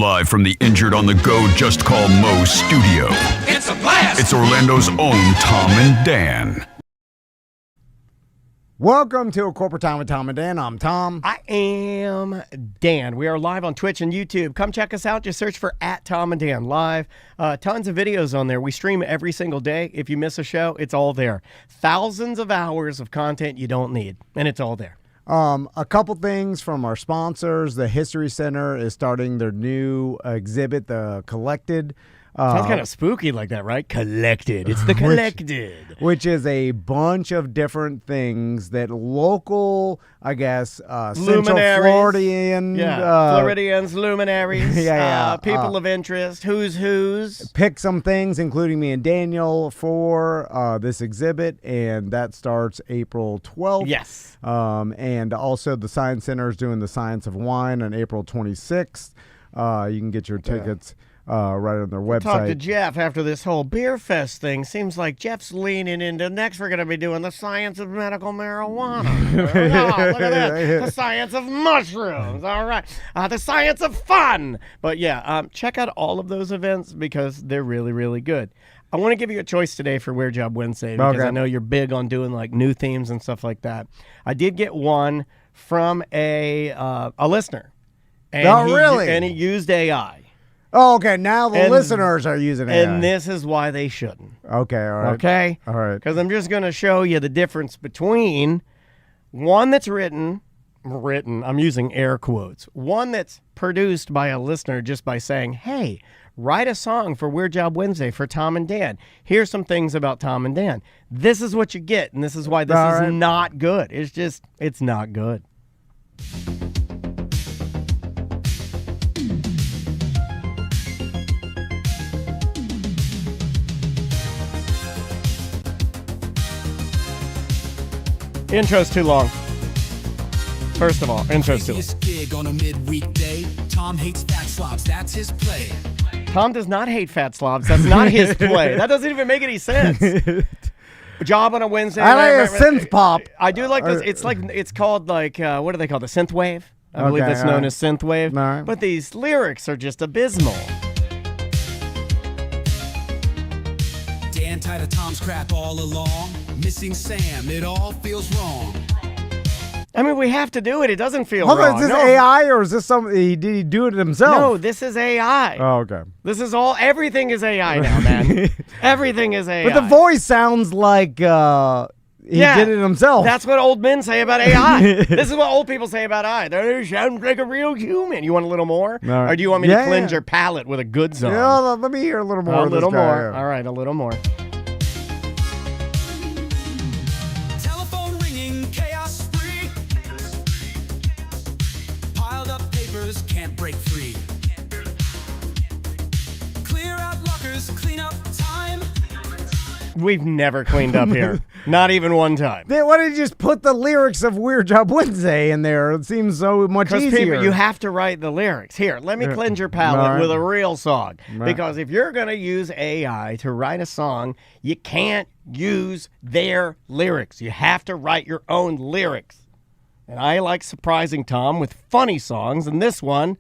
Live from the Injured on the Go Just Call Mo studio. It's a blast! It's Orlando's own Tom and Dan. Welcome to A Corporate Time with Tom and Dan. I'm Tom. I am Dan. We are live on Twitch and YouTube. Come check us out. Just search for @TomandDan Live. Tons of videos on there. We stream every single day. If you miss a show, it's all there. Thousands of hours of content you don't need, and it's all there. A couple things from our sponsors. The History Center is starting their new exhibit, The Collected. Sounds kind of spooky like that, right? Collected. It's The Collected. Which is a bunch of different things that local, I guess, Central Floridian. Floridians, luminaries, people of interest, who's. Pick some things, including me and Daniel, for this exhibit, and that starts April 12th. Yes. And also the Science Center is doing the Science of Wine on April 26th. You can get your tickets right on their website. Talk to Jeff after this whole beer fest thing. Seems like Jeff's leaning into next we're going to be doing the science of medical marijuana. Oh, look at that. The science of mushrooms. All right. The science of fun. But yeah, check out all of those events because they're really, really good. I want to give you a choice today for Weird Job Wednesday because I know you're big on doing like new themes and stuff like that. I did get one from a listener. And really? And he used AI. Oh, okay. Now the listeners are using AI. And this is why they shouldn't. Okay, all right. Okay? All right. Because I'm just going to show you the difference between one that's written, I'm using air quotes, one that's produced by a listener just by saying, hey, write a song for Weird Job Wednesday for Tom and Dan. Here's some things about Tom and Dan. This is what you get, and this is why this is not good. It's not good. Intro's too long. First of all, intro's too long. Gig on a midweek day. Tom hates fat slobs. That's his play. Tom does not hate fat slobs. That's not his play. That doesn't even make any sense. Job on a Wednesday. I like a synth pop. I do like this. It's called like what do they call the synth wave? I believe that's known as synth wave. Right. But these lyrics are just abysmal. Dan tired of Tom's crap all along. Missing Sam, it all feels wrong. I mean, we have to do it. It doesn't feel wrong. Is this AI or is this something? Did he do it himself? No, this is AI. Oh, okay. This is everything is AI now, man. Everything is AI. But the voice sounds like he did it himself. That's what old men say about AI. This is what old people say about AI. They sound like a real human. You want a little more? Right. Or do you want me to cleanse your palate with a good song? Yeah, let me hear a little more. A little more. Yeah. All right, a little more. Telephone ringing, chaos free. Piled up papers, can't break free. Clear out lockers, clean up time. We've never cleaned up here. Not even one time. Why did you just put the lyrics of Weird Job Wednesday in there? It seems so much easier. Because you have to write the lyrics. Here, let me cleanse your palate with a real song. Right. Because if you're going to use AI to write a song, you can't use their lyrics. You have to write your own lyrics. And I like surprising Tom with funny songs. And this one's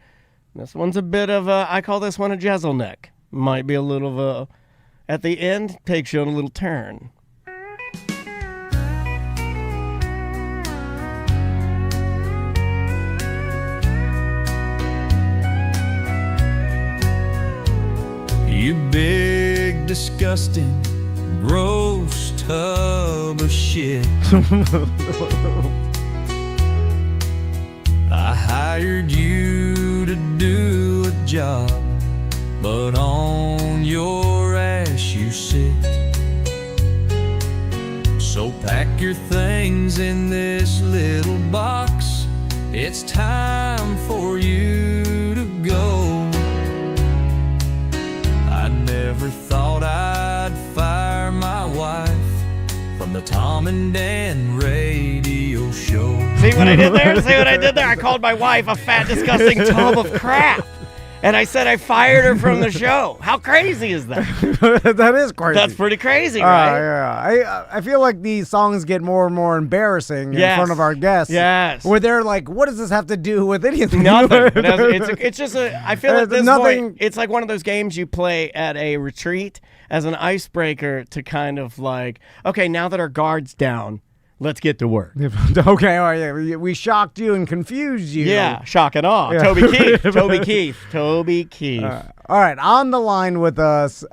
a bit of I call this one a jezelneck. Might be a little of at the end, takes you on a little turn. You big, disgusting, gross tub of shit. I hired you to do a job, but on your ass you sit. So pack your things in this little box. It's time for you to go. I never thought I'd fire my wife from the Tom and Dan radio show. See what I did there? See what I did there? I called my wife a fat, disgusting tub of crap. And I said I fired her from the show. How crazy is that? That is crazy. That's pretty crazy, right? Yeah. I feel like these songs get more and more embarrassing in Yes. front of our guests. Yes. Where they're like, what does this have to do with anything? Nothing. It's just I feel like this nothing. point, it's like one of those games you play at a retreat as an icebreaker to kind of like, okay, now that our guard's down, let's get to work. Okay, all right, yeah. We shocked you and confused you. Yeah, shock and awe. Yeah. Toby Keith. All right, on the line with us,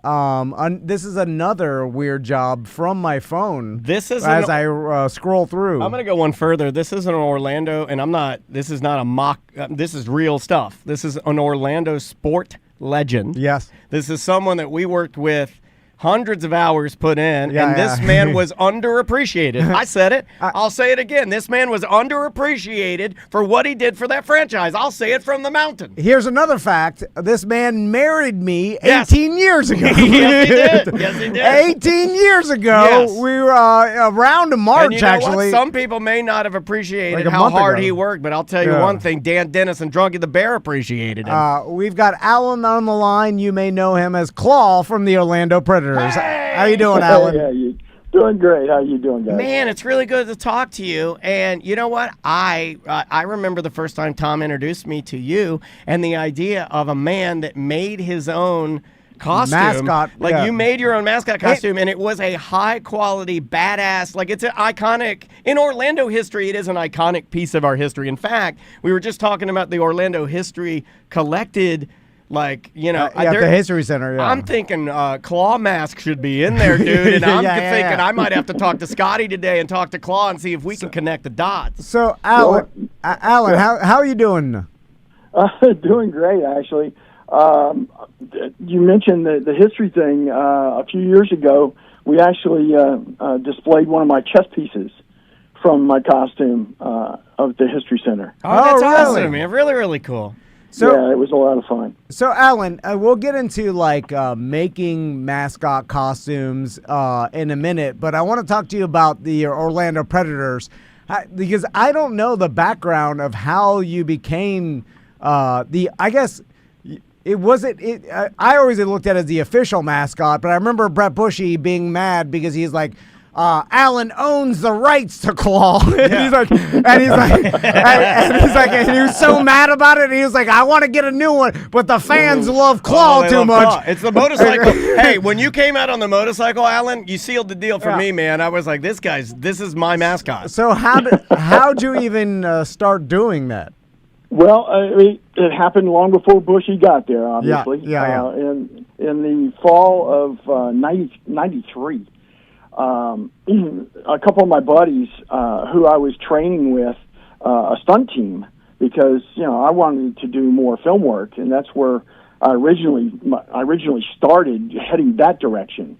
this is another weird job from my phone. This is as I scroll through. I'm going to go one further. This is an Orlando, and this is not a mock, this is real stuff. This is an Orlando sport legend. Yes. This is someone that we worked with hundreds of hours put in, Yeah, and this yeah. man was underappreciated. I said it. I'll say it again. This man was underappreciated for what he did for that franchise. I'll say it from the mountain. Here's another fact. This man married me Yes. 18 years ago. Yes, he did. Yes, he did. 18 years ago. Yes. We were around in March, And you know actually. what? Some people may not have appreciated Like a how month hard ago. he worked, but I'll tell you Yeah. one thing. Dan Dennis and Drunky the Bear appreciated him. We've got Alan on the line. You may know him as KLAW from the Orlando Predators. How you doing, Alan? Yeah, you doing great. How you doing, guys? Man, it's really good to talk to you. And you know what? I remember the first time Tom introduced me to you and the idea of a man that made his own costume. Mascot, Like yeah. you made your own mascot costume, and it was a high quality, badass, like it's an iconic, in Orlando history, it is an iconic piece of our history. In fact, we were just talking about the Orlando History Collected, like, you know. at the History Center, yeah. I'm thinking KLAW mask should be in there, dude. And I'm Yeah, thinking yeah. I might have to talk to Scotty today and talk to KLAW and see if we can connect the dots. So, Alan, how are you doing? Doing great, actually. You mentioned the history thing. A few years ago, we actually displayed one of my chess pieces from my costume of the History Center. Oh, that's really? awesome, man. Really, really cool. So, yeah, it was a lot of fun. So, Alan, we'll get into like making mascot costumes in a minute, but I want to talk to you about the Orlando Predators because I don't know the background of how you became I guess it wasn't. I always looked at it as the official mascot, but I remember Brett Bushy being mad because he's like, Alan owns the rights to KLAW. and he was so mad about it. And he was like, I want to get a new one, but the fans love KLAW they too love much. KLAW. It's the motorcycle. Hey, when you came out on the motorcycle, Alan, you sealed the deal for me, man. I was like, this is my mascot. So how'd you even start doing that? Well, it happened long before Bushy got there, obviously. Yeah. In the fall of 93, a couple of my buddies who I was training with a stunt team because I wanted to do more film work, and that's where I originally started heading that direction.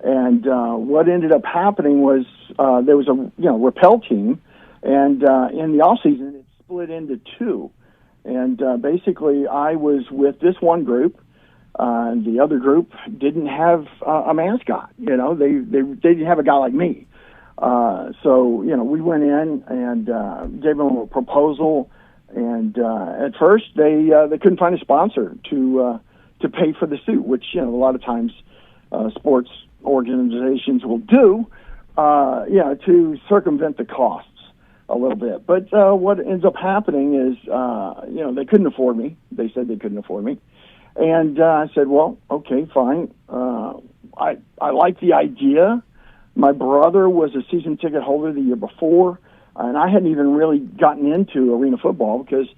And what ended up happening was there was a rappel team, and in the off season it split into two, and basically I was with this one group. And the other group didn't have a mascot. They didn't have a guy like me. So we went in and gave them a proposal. And at first they couldn't find a sponsor to pay for the suit, which a lot of times sports organizations will do, to circumvent the costs a little bit. But what ends up happening is they couldn't afford me. They said they couldn't afford me. And I said, well, okay, fine. I like the idea. My brother was a season ticket holder the year before, and I hadn't even really gotten into arena football because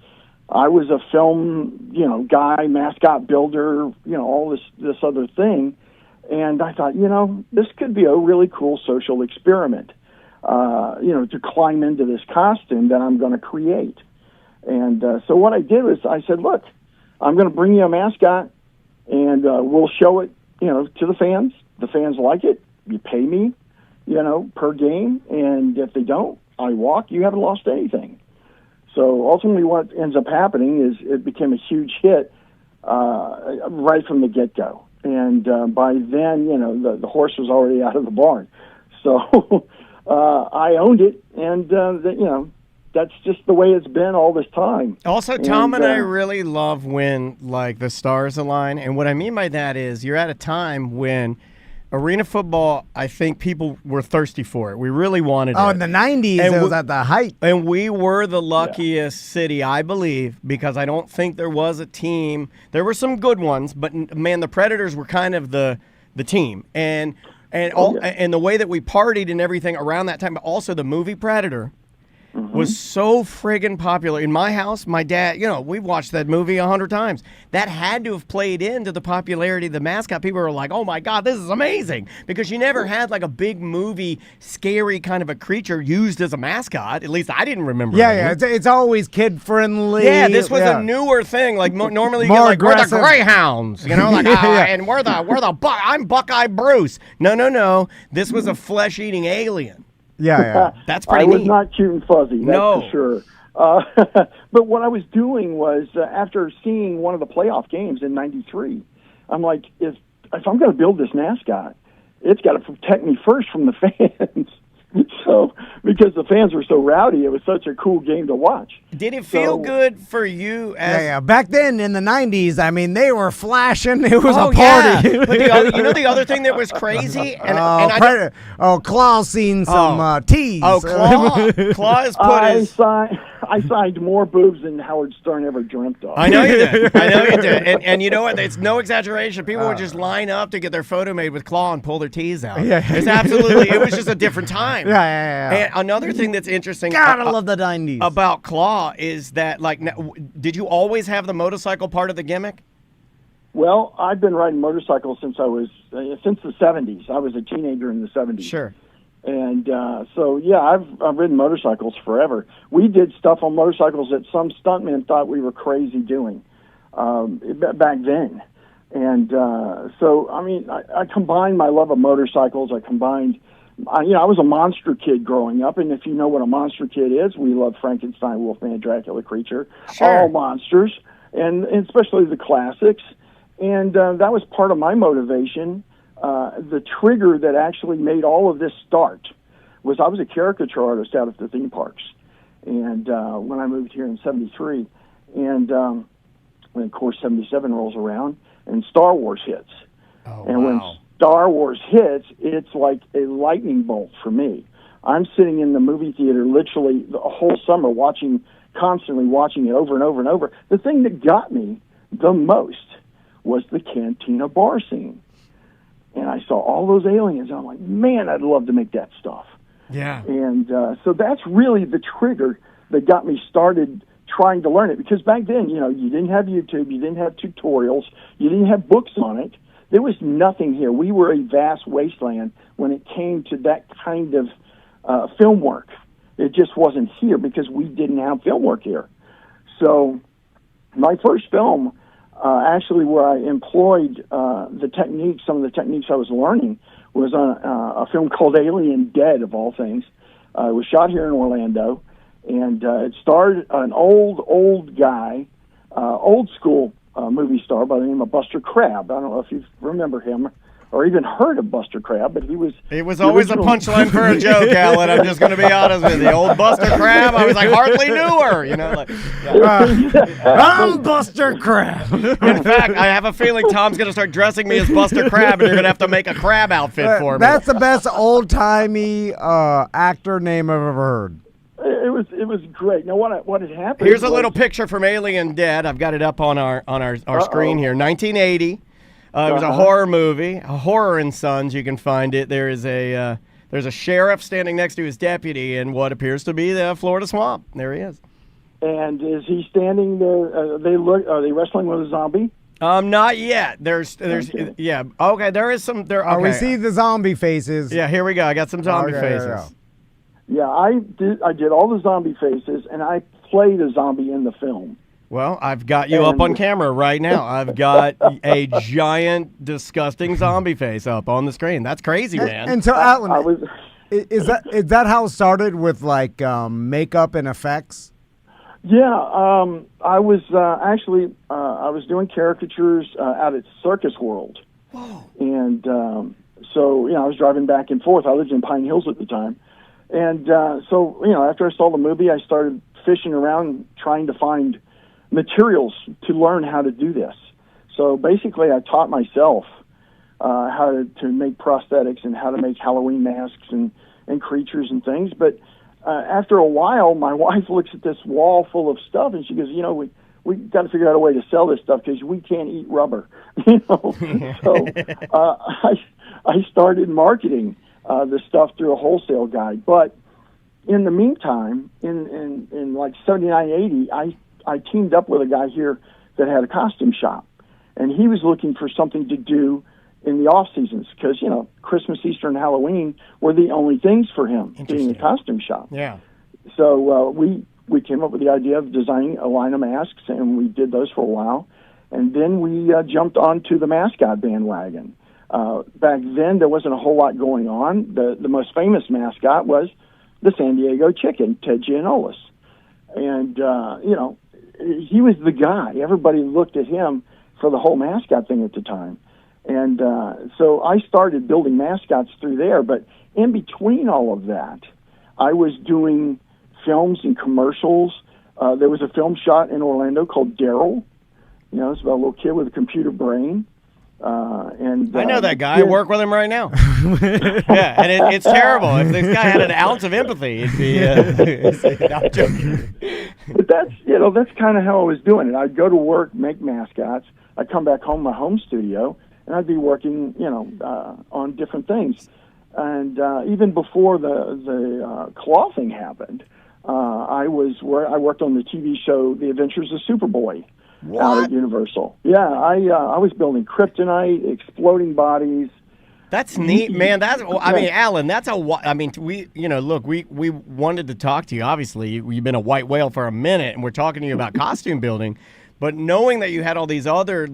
I was a film, guy, mascot builder, all this other thing. And I thought, this could be a really cool social experiment, to climb into this costume that I'm going to create. And so what I did was I said, look, I'm going to bring you a mascot, and we'll show it, to the fans. The fans like it. You pay me, per game, and if they don't, I walk. You haven't lost anything. So ultimately what ends up happening is it became a huge hit right from the get-go. And by then, the horse was already out of the barn. So I owned it, and, that's just the way it's been all this time. Also, Tom and I really love when, like, the stars align. And what I mean by that is you're at a time when arena football, I think people were thirsty for it. We really wanted it. Oh, in the 90s, it was at the height. And we were the luckiest city, I believe, because I don't think there was a team. There were some good ones, but, man, the Predators were kind of the team. And the way that we partied and everything around that time, but also the movie Predator was so friggin' popular. In my house, my dad, we've watched that movie 100 times. That had to have played into the popularity of the mascot. People were like, oh my God, this is amazing. Because you never had like a big movie, scary kind of a creature used as a mascot. At least I didn't remember. Yeah. It's always kid friendly. Yeah, this was a newer thing. Like normally you get like, we're the Greyhounds, and I'm Buckeye Bruce. No. This was a flesh-eating alien. Yeah. That's pretty neat. I was neat. not cute and fuzzy, that's for sure. But what I was doing was, after seeing one of the playoff games in '93, I'm like, if I'm going to build this mascot, it's got to protect me first from the fans. So, because the fans were so rowdy, it was such a cool game to watch. Did it feel good for you? Back then in the 90s, I mean, they were flashing. It was a party. Yeah. But the other thing that was crazy? KLAW seen some teas. Oh, KLAW has put I signed more boobs than Howard Stern ever dreamt of. I know you did. And you know what? It's no exaggeration. People would just line up to get their photo made with KLAW and pull their tees out. It's absolutely, it was just a different time. Yeah. And another thing that's interesting God, I love the 90s. About KLAW is that, like, did you always have the motorcycle part of the gimmick? Well, I've been riding motorcycles since the 70s. I was a teenager in the 70s. Sure. And I've ridden motorcycles forever. We did stuff on motorcycles that some stuntmen thought we were crazy doing back then. And I combined my love of motorcycles. I was a monster kid growing up, and if you know what a monster kid is, we love Frankenstein, Wolfman, Dracula, Creature, all monsters, and especially the classics. And that was part of my motivation. The trigger that actually made all of this start was I was a caricature artist out at the theme parks, and when I moved here in '73, and of course '77 rolls around, and Star Wars hits. When Star Wars hits, it's like a lightning bolt for me. I'm sitting in the movie theater literally the whole summer constantly watching it over and over and over. The thing that got me the most was the Cantina bar scene. And I saw all those aliens, and I'm like, man, I'd love to make that stuff. Yeah. And so that's really the trigger that got me started trying to learn it. Because back then, you didn't have YouTube, you didn't have tutorials, you didn't have books on it. There was nothing here. We were a vast wasteland when it came to that kind of film work. It just wasn't here because we didn't have film work here. So my first film, actually where I employed some of the techniques I was learning, was on a film called Alien Dead, of all things. It was shot here in Orlando, and it starred an old guy, old school movie star by the name of Buster Crabbe. I don't know if you remember him or even heard of Buster Crabbe, but he was... It was always a punchline for a joke, Alan. I'm just going to be honest with you. Old Buster Crabbe, I was like, hardly knew her. I'm Buster Crabbe. In fact, I have a feeling Tom's going to start dressing me as Buster Crabbe, and you're going to have to make a crab outfit for me. That's the best old-timey actor name I've ever heard. It was great. Now, what had happened... Here's a little picture from Alien Dead. I've got it up on our screen here. 1980. It was a horror movie, a Horror and Sons. You can find it. There's a sheriff standing next to his deputy in what appears to be the Florida swamp. There he is. And is he standing there? Are they wrestling with a zombie? Not yet. There's Okay. Yeah. Okay, there is some there. Okay. We see the zombie faces. Yeah, here we go. I got some zombie faces. Yeah, I did all the zombie faces, and I played a zombie in the film. Well, I've got you up on camera right now. I've got a giant, disgusting zombie face up on the screen. That's crazy, man. And so, Alan, is that how it started with like makeup and effects? Yeah, I was actually I was doing caricatures out at Circus World. Whoa. And so I was driving back and forth. I lived in Pine Hills at the time. And so, after I saw the movie, I started fishing around trying to find materials to learn how to do this. So basically, I taught myself how to make prosthetics and how to make Halloween masks and creatures and things. But after a while, my wife looks at this wall full of stuff, and she goes, we got to figure out a way to sell this stuff because we can't eat rubber. So I started marketing the stuff through a wholesale guide. But in the meantime, in like 79, 80, I teamed up with a guy here that had a costume shop, and he was looking for something to do in the off seasons because Christmas, Easter, and Halloween were the only things for him being a costume shop. Yeah. So we came up with the idea of designing a line of masks, and we did those for a while, and then we jumped onto the mascot bandwagon. Back then, there wasn't a whole lot going on. The most famous mascot was the San Diego Chicken, Ted Giannoulis, and he was the guy. Everybody looked at him for the whole mascot thing at the time. And so I started building mascots through there. But in between all of that, I was doing films and commercials. There was a film shot in Orlando called Daryl. It's about a little kid with a computer brain. And I know that guy. I work with him right now. Yeah, and it's terrible. If this guy had an ounce of empathy, it'd be. Not joking. But that's kind of how I was doing it. I'd go to work, make mascots. I'd come back home, my home studio, and I'd be working, on different things. And even before the KLAW thing happened, I worked on the TV show The Adventures of Superboy. What? Out at Universal. Yeah, I was building kryptonite, exploding bodies. That's neat, man. Alan, we wanted to talk to you. Obviously, you've been a white whale for a minute, and we're talking to you about costume building. But knowing that you had all these other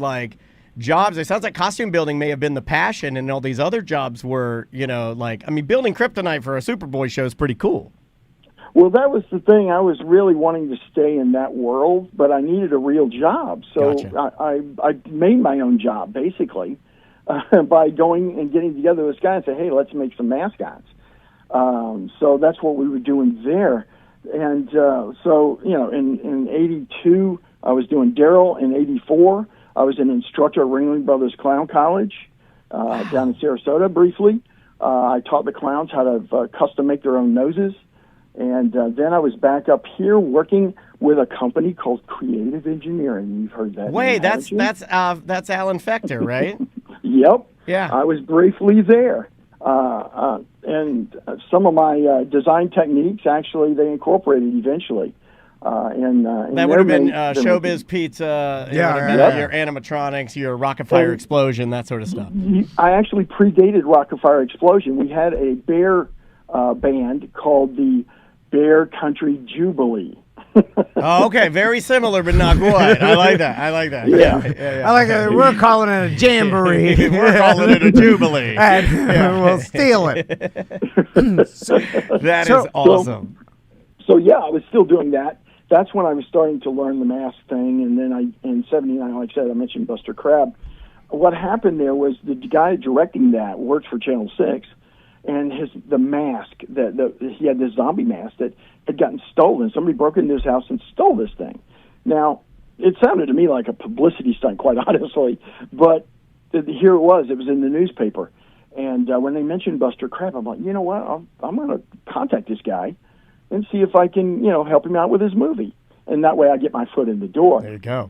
jobs, it sounds like costume building may have been the passion, and all these other jobs were, building kryptonite for a Superboy show is pretty cool. Well, that was the thing. I was really wanting to stay in that world, but I needed a real job. So Gotcha. I made my own job, basically, by going and getting together with this guy and say, hey, let's make some mascots. So that's what we were doing there. And in 82, I was doing Daryl. In 84, I was an instructor at Ringling Brothers Clown College down in Sarasota briefly. I taught the clowns how to custom make their own noses. And then I was back up here working with a company called Creative Engineering. You've heard that. Wait, name, that's Alan Fector, right? Yep. Yeah. I was briefly there. And some of my design techniques, actually, they incorporated eventually. That would have been Showbiz Pizza, your animatronics, your Rocket Fire Explosion, that sort of stuff. I actually predated Rocket Fire Explosion. We had a bear band called the Bear Country Jubilee. Oh, okay. Very similar, but not quite. I like that. Yeah. I like it. We're calling it a jamboree. We're calling it a jubilee. And we'll steal it. That is awesome. So I was still doing that. That's when I was starting to learn the mask thing. And then in 79, like I said, I mentioned Buster Crabbe. What happened there was the guy directing that worked for Channel 6. And the mask, he had this zombie mask that had gotten stolen. Somebody broke into his house and stole this thing. Now, it sounded to me like a publicity stunt, quite honestly, but here it was. It was in the newspaper. And when they mentioned Buster Crabbe, I'm like, you know what? I'm going to contact this guy and see if I can, help him out with his movie. And that way I get my foot in the door. There you go.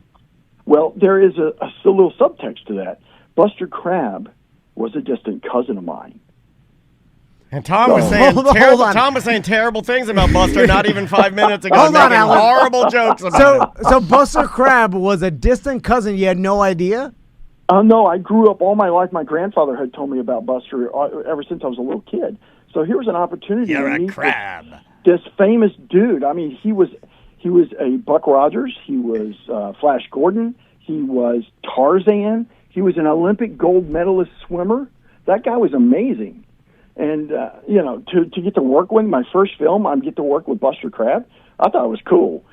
Well, there is a little subtext to that. Buster Crabbe was a distant cousin of mine. And Tom was saying terrible things about Buster not even 5 minutes ago. Hold on, making Alan. horrible jokes about him. So Buster Crabbe was a distant cousin. You had no idea? No, I grew up all my life. My grandfather had told me about Buster ever since I was a little kid. So here was an opportunity You're to a meet crab. this famous dude. I mean, he was a Buck Rogers. He was Flash Gordon. He was Tarzan. He was an Olympic gold medalist swimmer. That guy was amazing. And, to get to work with my first film, I get to work with Buster Crabbe. I thought it was cool.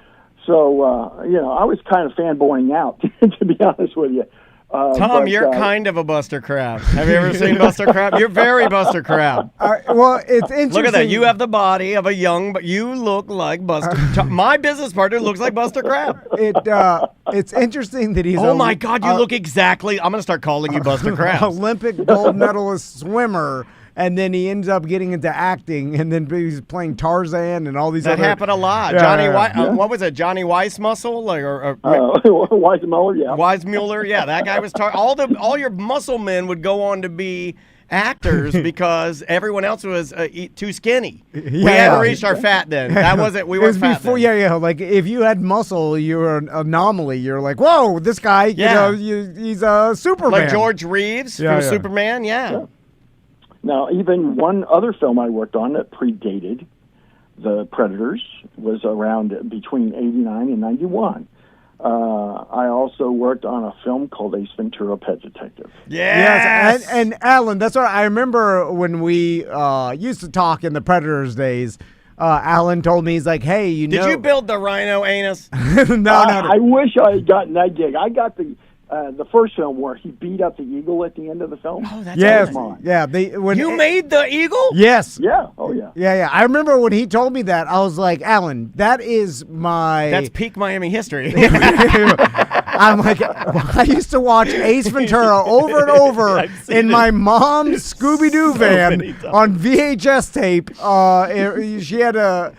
So, I was kind of fanboying out, to be honest with you. Tom, you're kind of a Buster Crab. Have you ever seen Buster Crab? You're very Buster Crab. Well, it's interesting. Look at that. You have the body of a young, but you look like Buster. My business partner looks like Buster Crab. It's interesting that he's. Oh my God, you look exactly. I'm gonna start calling you Buster Crab. Olympic gold medalist swimmer. And then he ends up getting into acting, and then he's playing Tarzan and all these that other... happened a lot. What was it? Johnny Weissmuscle? Weissmuller, yeah. Weissmuller, yeah. That guy was... all your muscle men would go on to be actors because everyone else was too skinny. We hadn't reached our fat then. That wasn't... We weren't fat then. Yeah. Like, if you had muscle, you were an anomaly. You're like, whoa, this guy, he's a Superman. Like George Reeves from Superman, yeah. Now, even one other film I worked on that predated the Predators was around between 89 and 91. I also worked on a film called Ace Ventura: Pet Detective. Yes. And Alan, that's what I remember when we used to talk in the Predators days. Alan told me, he's like, hey, Did you build the rhino anus? No. I wish I had gotten that gig. I got the first film where he beat up the eagle at the end of the film. Oh, that's mine. Yeah. You made the eagle? Yes. Yeah. Oh, yeah. Yeah. I remember when he told me that, I was like, Alan, that is my... That's peak Miami history. I'm like, I used to watch Ace Ventura over and over in my mom's Scooby-Doo van on VHS tape. She had a...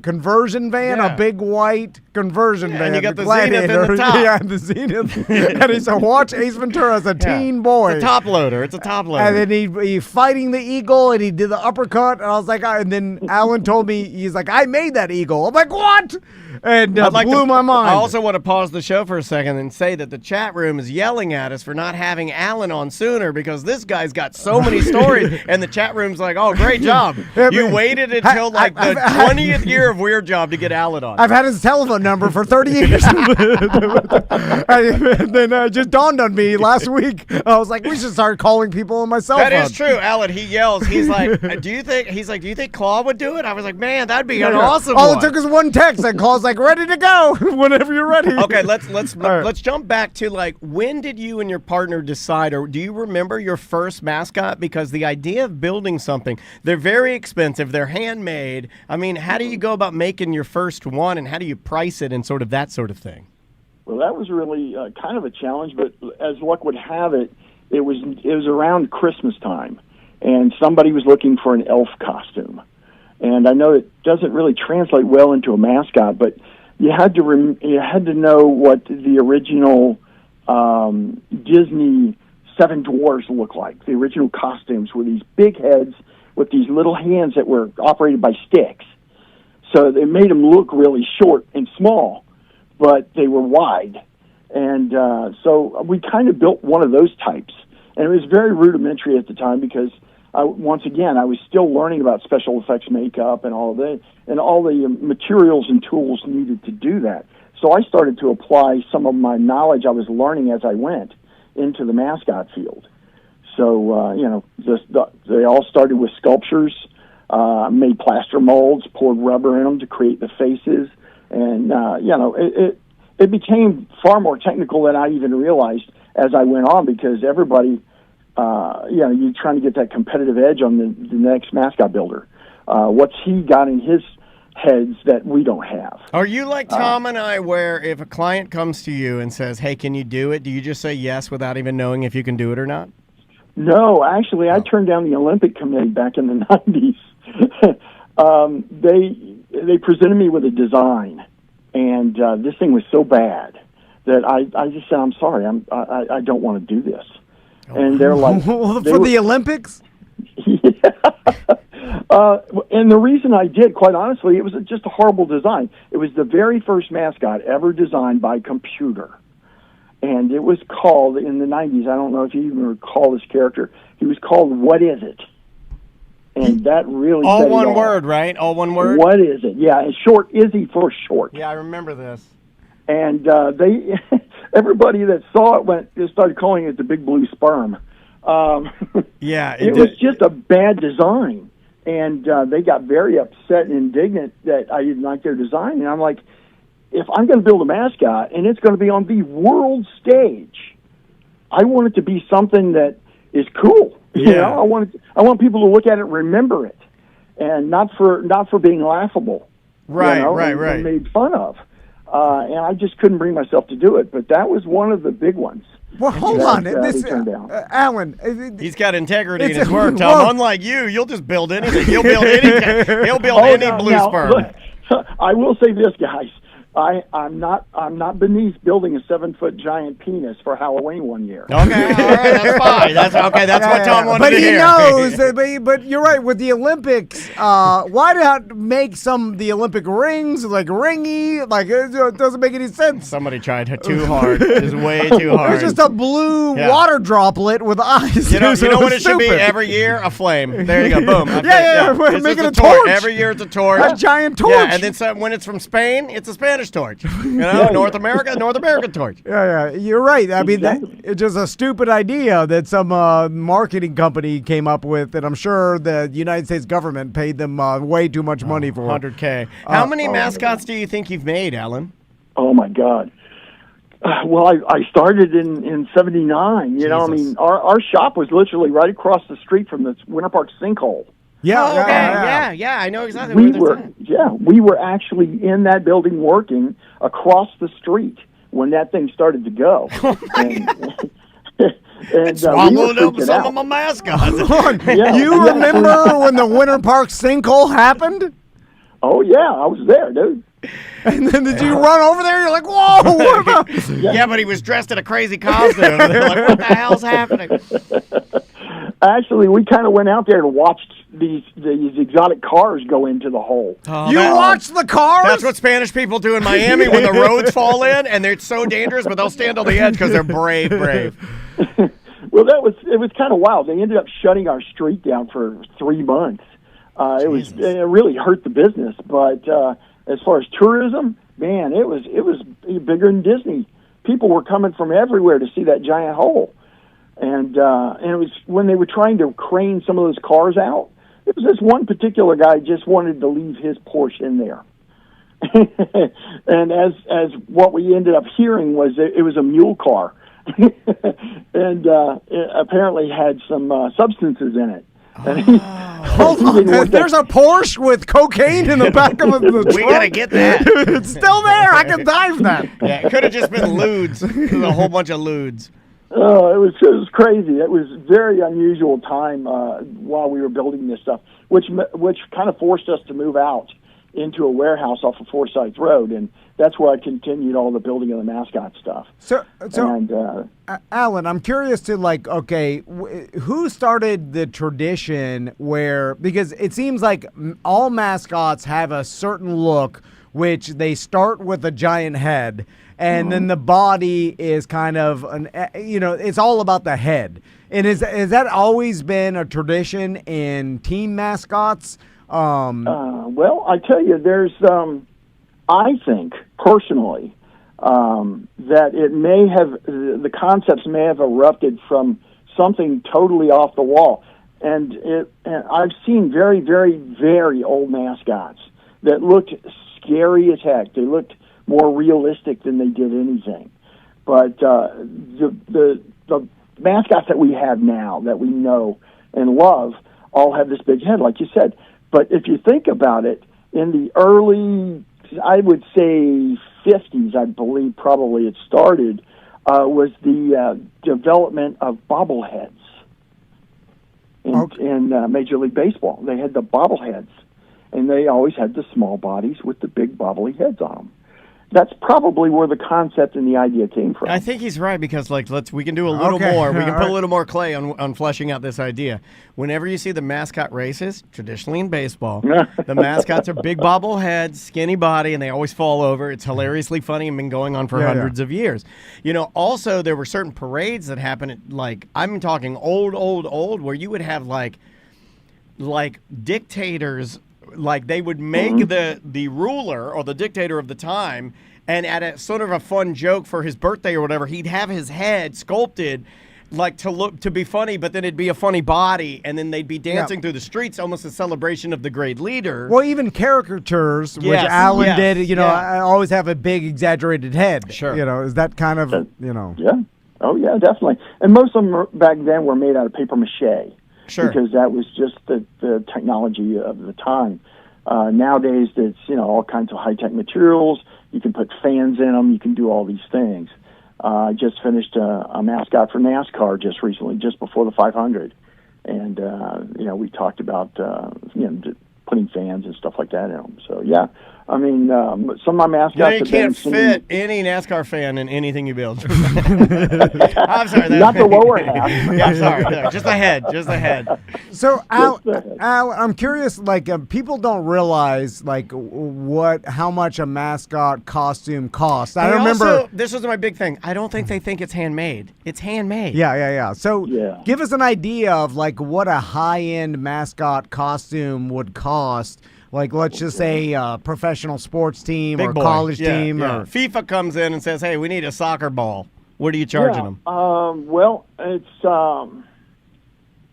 conversion van, a big white conversion van. And you got the Gladiator. Zenith in the top. Yeah, the Zenith. And he used to watch Ace Ventura as a teen boy. It's a top loader. And then he fighting the eagle, and he did the uppercut, and I was like, and then Alan told me, he's like, I made that eagle. I'm like, what? And blew my mind. I also want to pause the show for a second and say that the chat room is yelling at us for not having Alan on sooner because this guy's got so many stories, and the chat room's like, oh, great job. You waited until the 20th year of Weird Job to get Alan on. I've had his telephone number for 30 years. And then it just dawned on me last week. I was like, we should start calling people on my cell phone. That is true, Alan. He yells. He's like, do you think KLAW would do it? I was like, man, that'd be an awesome All one. it took was one text, and KLAW's like, ready to go whenever you're ready. Okay, let's jump back to when did you and your partner decide, or do you remember your first mascot? Because the idea of building something, they're very expensive, they're handmade. I mean, how do you go about making your first one, and how do you price it and sort of that sort of thing? Well, that was really kind of a challenge, but as luck would have it, it was around Christmas time, and somebody was looking for an elf costume. And I know it doesn't really translate well into a mascot, but you had to know what the original Disney Seven Dwarfs looked like. The original costumes were these big heads with these little hands that were operated by sticks. So they made them look really short and small, but they were wide. And so we kind of built one of those types. And it was very rudimentary at the time because, once again, I was still learning about special effects makeup and all the materials and tools needed to do that. So I started to apply some of my knowledge I was learning as I went into the mascot field. So, they all started with sculptures, made plaster molds, poured rubber in them to create the faces. And, it became far more technical than I even realized as I went on because everybody, you're trying to get that competitive edge on the next mascot builder. What's he got in his heads that we don't have? Are you like Tom and I, where if a client comes to you and says, hey, can you do it? Do you just say yes without even knowing if you can do it or not? No, actually, I turned down the Olympic Committee back in the 90s. They presented me with a design, and this thing was so bad that I just said, I'm sorry, I don't want to do this. And they're like... the Olympics? Yeah. And the reason I did, quite honestly, it was just a horrible design. It was the very first mascot ever designed by computer. And it was called, in the 90s, I don't know if you even recall this character, he was called What Is It? And that really all said one it all. word, right? All one word? What Is It? Yeah, and short, Izzy for short. Yeah, I remember this. And everybody that saw it started calling it the Big Blue Sperm. Yeah, it was just a bad design. And they got very upset and indignant that I didn't like their design. And I'm like, if I'm going to build a mascot and it's going to be on the world stage, I want it to be something that is cool. You Yeah. know, I want people to look at it and remember it, and not for being laughable. Right, you know, right, and right. made fun of. And I just couldn't bring myself to do it. But that was one of the big ones. Well, hold that, on. we This, turned down. Alan. He's got integrity in It's his a- work, Tom. well- Unlike you'll just build anything. He'll build any. He'll build any blue sperm. Look, I will say this, guys. I'm not beneath building a 7-foot giant penis for Halloween one year. Okay, all right, that's fine. That's okay. That's what Tom wanted but to he hear. knows. But you're right with the Olympics. Why not make the Olympic rings like ringy? Like it doesn't make any sense. Somebody tried too hard. It's way too hard. It's just a blue Yeah. water droplet with eyes. You know So what it should be stupid. every year? A flame. There you go. Boom. Yeah, we're It's making just a torch. Every year it's a torch. A giant torch. Yeah, and then when it's from Spain, it's a Spanish torch. You know, North American torch. Yeah, you're right. I mean, Exactly. it's just a stupid idea that some marketing company came up with, and I'm sure the United States government paid them way too much money for. 100K. How many mascots do you think you've made, Alan? Oh my God. Well, I started in '79. You know, I Jesus. mean, our shop was literally right across the street from the Winter Park sinkhole. Yeah, Oh, okay. yeah. Yeah, I know exactly We where were, they're at. we were actually in that building working across the street when that thing started to go. And Swallowed we were up freaking some out. of my mascots. Yeah, You yeah. remember when the Winter Park sinkhole happened? Oh yeah, I was there, dude. And then did you run over there? You're like, whoa, what about? Yeah, but he was dressed in a crazy costume. They're like, what the hell's happening? Actually, we kind of went out there and watched these exotic cars go into the hole. Oh, You that- watched the cars? That's what Spanish people do in Miami when the roads fall in, and they're so dangerous, but they'll stand on the edge because they're brave. Well, it was kind of wild. They ended up shutting our street down for 3 months. It really hurt the business, but as far as tourism, man, it was bigger than Disney. People were coming from everywhere to see that giant hole, and it was when they were trying to crane some of those cars out. It was this one particular guy just wanted to leave his Porsche in there, and as what we ended up hearing was it was a mule car, and it apparently had some substances in it. And Hold on, there's a Porsche with cocaine in the back of the trunk. We got to get that. It's still there. I can dive that. Yeah, it could have just been lewds. There's a whole bunch of lewds. Oh, it was crazy. It was a very unusual time while we were building this stuff, which kind of forced us to move out into a warehouse off of Forsyth Road, and that's where I continued all the building of the mascot stuff. So And Alan, I'm curious to who started the tradition where, because it seems like all mascots have a certain look, which they start with a giant head, and then the body is kind of it's all about the head. And has that always been a tradition in team mascots? well, I tell you, there's I think personally that it may have the concepts may have erupted from something totally off the wall, and I've seen very, very, very old mascots that looked scary as heck. They looked more realistic than they did anything. But the mascots that we have now, that we know and love, all have this big head, like you said. But if you think about it, in the early, I would say 50s, I believe probably it started, was the development of bobbleheads in Major League Baseball. They had the bobbleheads, and they always had the small bodies with the big bobbly heads on them. That's probably where the concept and the idea came from. I think he's right because we can do a little more. We can put a little more clay on fleshing out this idea. Whenever you see the mascot races, traditionally in baseball, the mascots are big bobbleheads, skinny body, and they always fall over. It's hilariously funny and been going on for hundreds of years. You know, also there were certain parades that happened at, I'm talking old, where you would have like dictators. Like they would make the ruler or the dictator of the time, and at a sort of a fun joke for his birthday or whatever, he'd have his head sculpted to be funny, but then it'd be a funny body, and then they'd be dancing through the streets, almost a celebration of the great leader. Well, even caricatures, which Yes, Alan did, yes, I always have a big exaggerated head. Sure. Is that kind of, Yeah. Oh yeah, definitely. And most of them back then were made out of paper mache. Sure. Because that was just the technology of the time. Nowadays, it's all kinds of high-tech materials. You can put fans in them. You can do all these things. I just finished a mascot for NASCAR just recently, just before the 500, and we talked about putting fans and stuff like that in them. So yeah, I mean, some of my mascots. You can't fit any NASCAR fan in anything you build. I'm sorry. Not the lower half. Yeah, I'm sorry. No, just the head. Just the head. So, Al, I'm curious. Like, people don't realize how much a mascot costume costs. I remember. Also, this was my big thing. I don't think they think it's handmade. It's handmade. Yeah. So, Yeah. give us an idea of what a high-end mascot costume would cost. Like, let's just say a professional sports team Big or boy. college team. Yeah. Or FIFA comes in and says, hey, we need a soccer ball. What are you charging them? Well, it's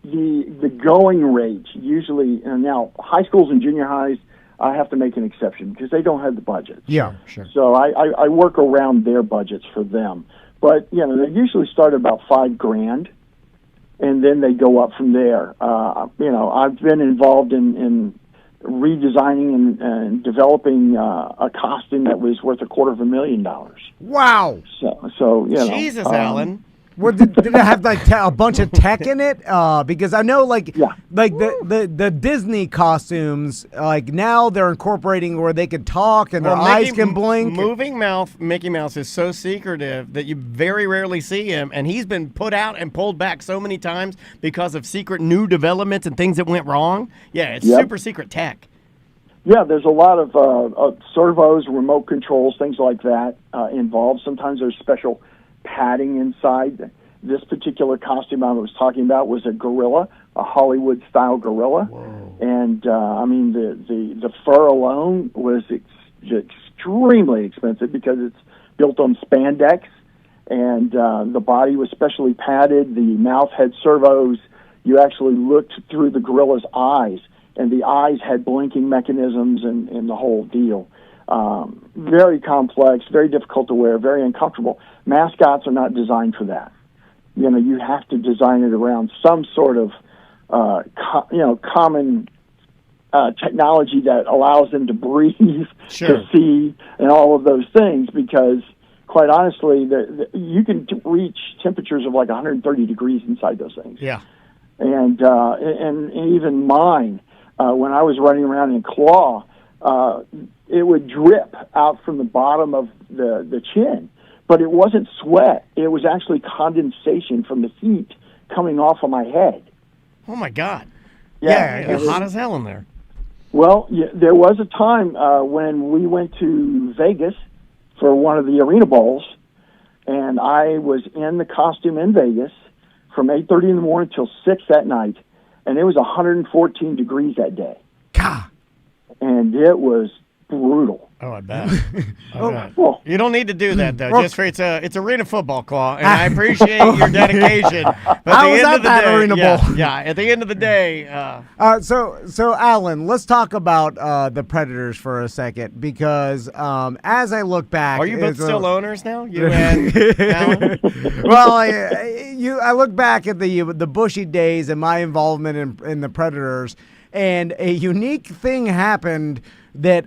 the going rate usually. Now, high schools and junior highs, I have to make an exception because they don't have the budget. Yeah, sure. So I work around their budgets for them. But they usually start at about $5,000, and then they go up from there. I've been involved in redesigning and developing a costume that was worth $250,000. wow. So Jesus, Alan. Well, did it have a bunch of tech in it? Because I know, Yeah. the Disney costumes, now they're incorporating where they can talk and their eyes can blink. Moving mouth Mickey Mouse is so secretive that you very rarely see him, and he's been put out and pulled back so many times because of secret new developments and things that went wrong. Yeah, it's Yep. super secret tech. Yeah, there's a lot of servos, remote controls, things like that involved. Sometimes there's special padding inside. This particular costume I was talking about was a gorilla, a Hollywood-style gorilla. Whoa. And, the fur alone was extremely expensive because it's built on spandex, and the body was specially padded. The mouth had servos. You actually looked through the gorilla's eyes, and the eyes had blinking mechanisms and the whole deal. Very complex, very difficult to wear, very uncomfortable. Mascots are not designed for that. You have to design it around some sort of, common technology that allows them to breathe, Sure. to see, and all of those things. Because, quite honestly, you can reach temperatures of 130 degrees inside those things. Yeah. And even mine, when I was running around in KLAW, it would drip out from the bottom of the chin, but it wasn't sweat. It was actually condensation from the heat coming off of my head. Oh, my God. Yeah, You're hot as hell in there. Well, there was a time when we went to Vegas for one of the arena bowls, and I was in the costume in Vegas from 8:30 in the morning till 6 that night, and it was 114 degrees that day. God. And it was brutal. Oh, I bet. Well, You don't need to do that though. Just for it's arena football, KLAW, and I appreciate your dedication. But I at was the end at of the that day, arena bowl. Yeah, at the end of the day, So Alan, let's talk about the Predators for a second because as I look back, are you both it's still owners now? You and Alan? Well, I look back at the Bushy days and my involvement in the Predators, and a unique thing happened that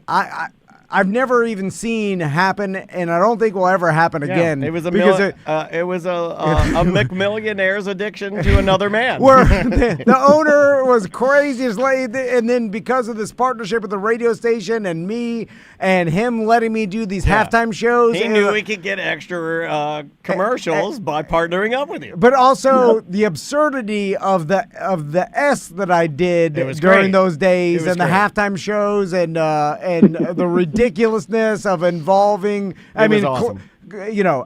I've never even seen happen, and I don't think will ever happen again. It was a because McMillionaire's addiction to another man. where the owner was crazy as late, and then because of this partnership with the radio station and me and him letting me do these halftime shows, He knew he could get extra commercials by partnering up with you. but also the absurdity of the S that I did It was during great. those days, It was and the great. halftime shows, and the ridiculousness of involving. I It was mean, awesome.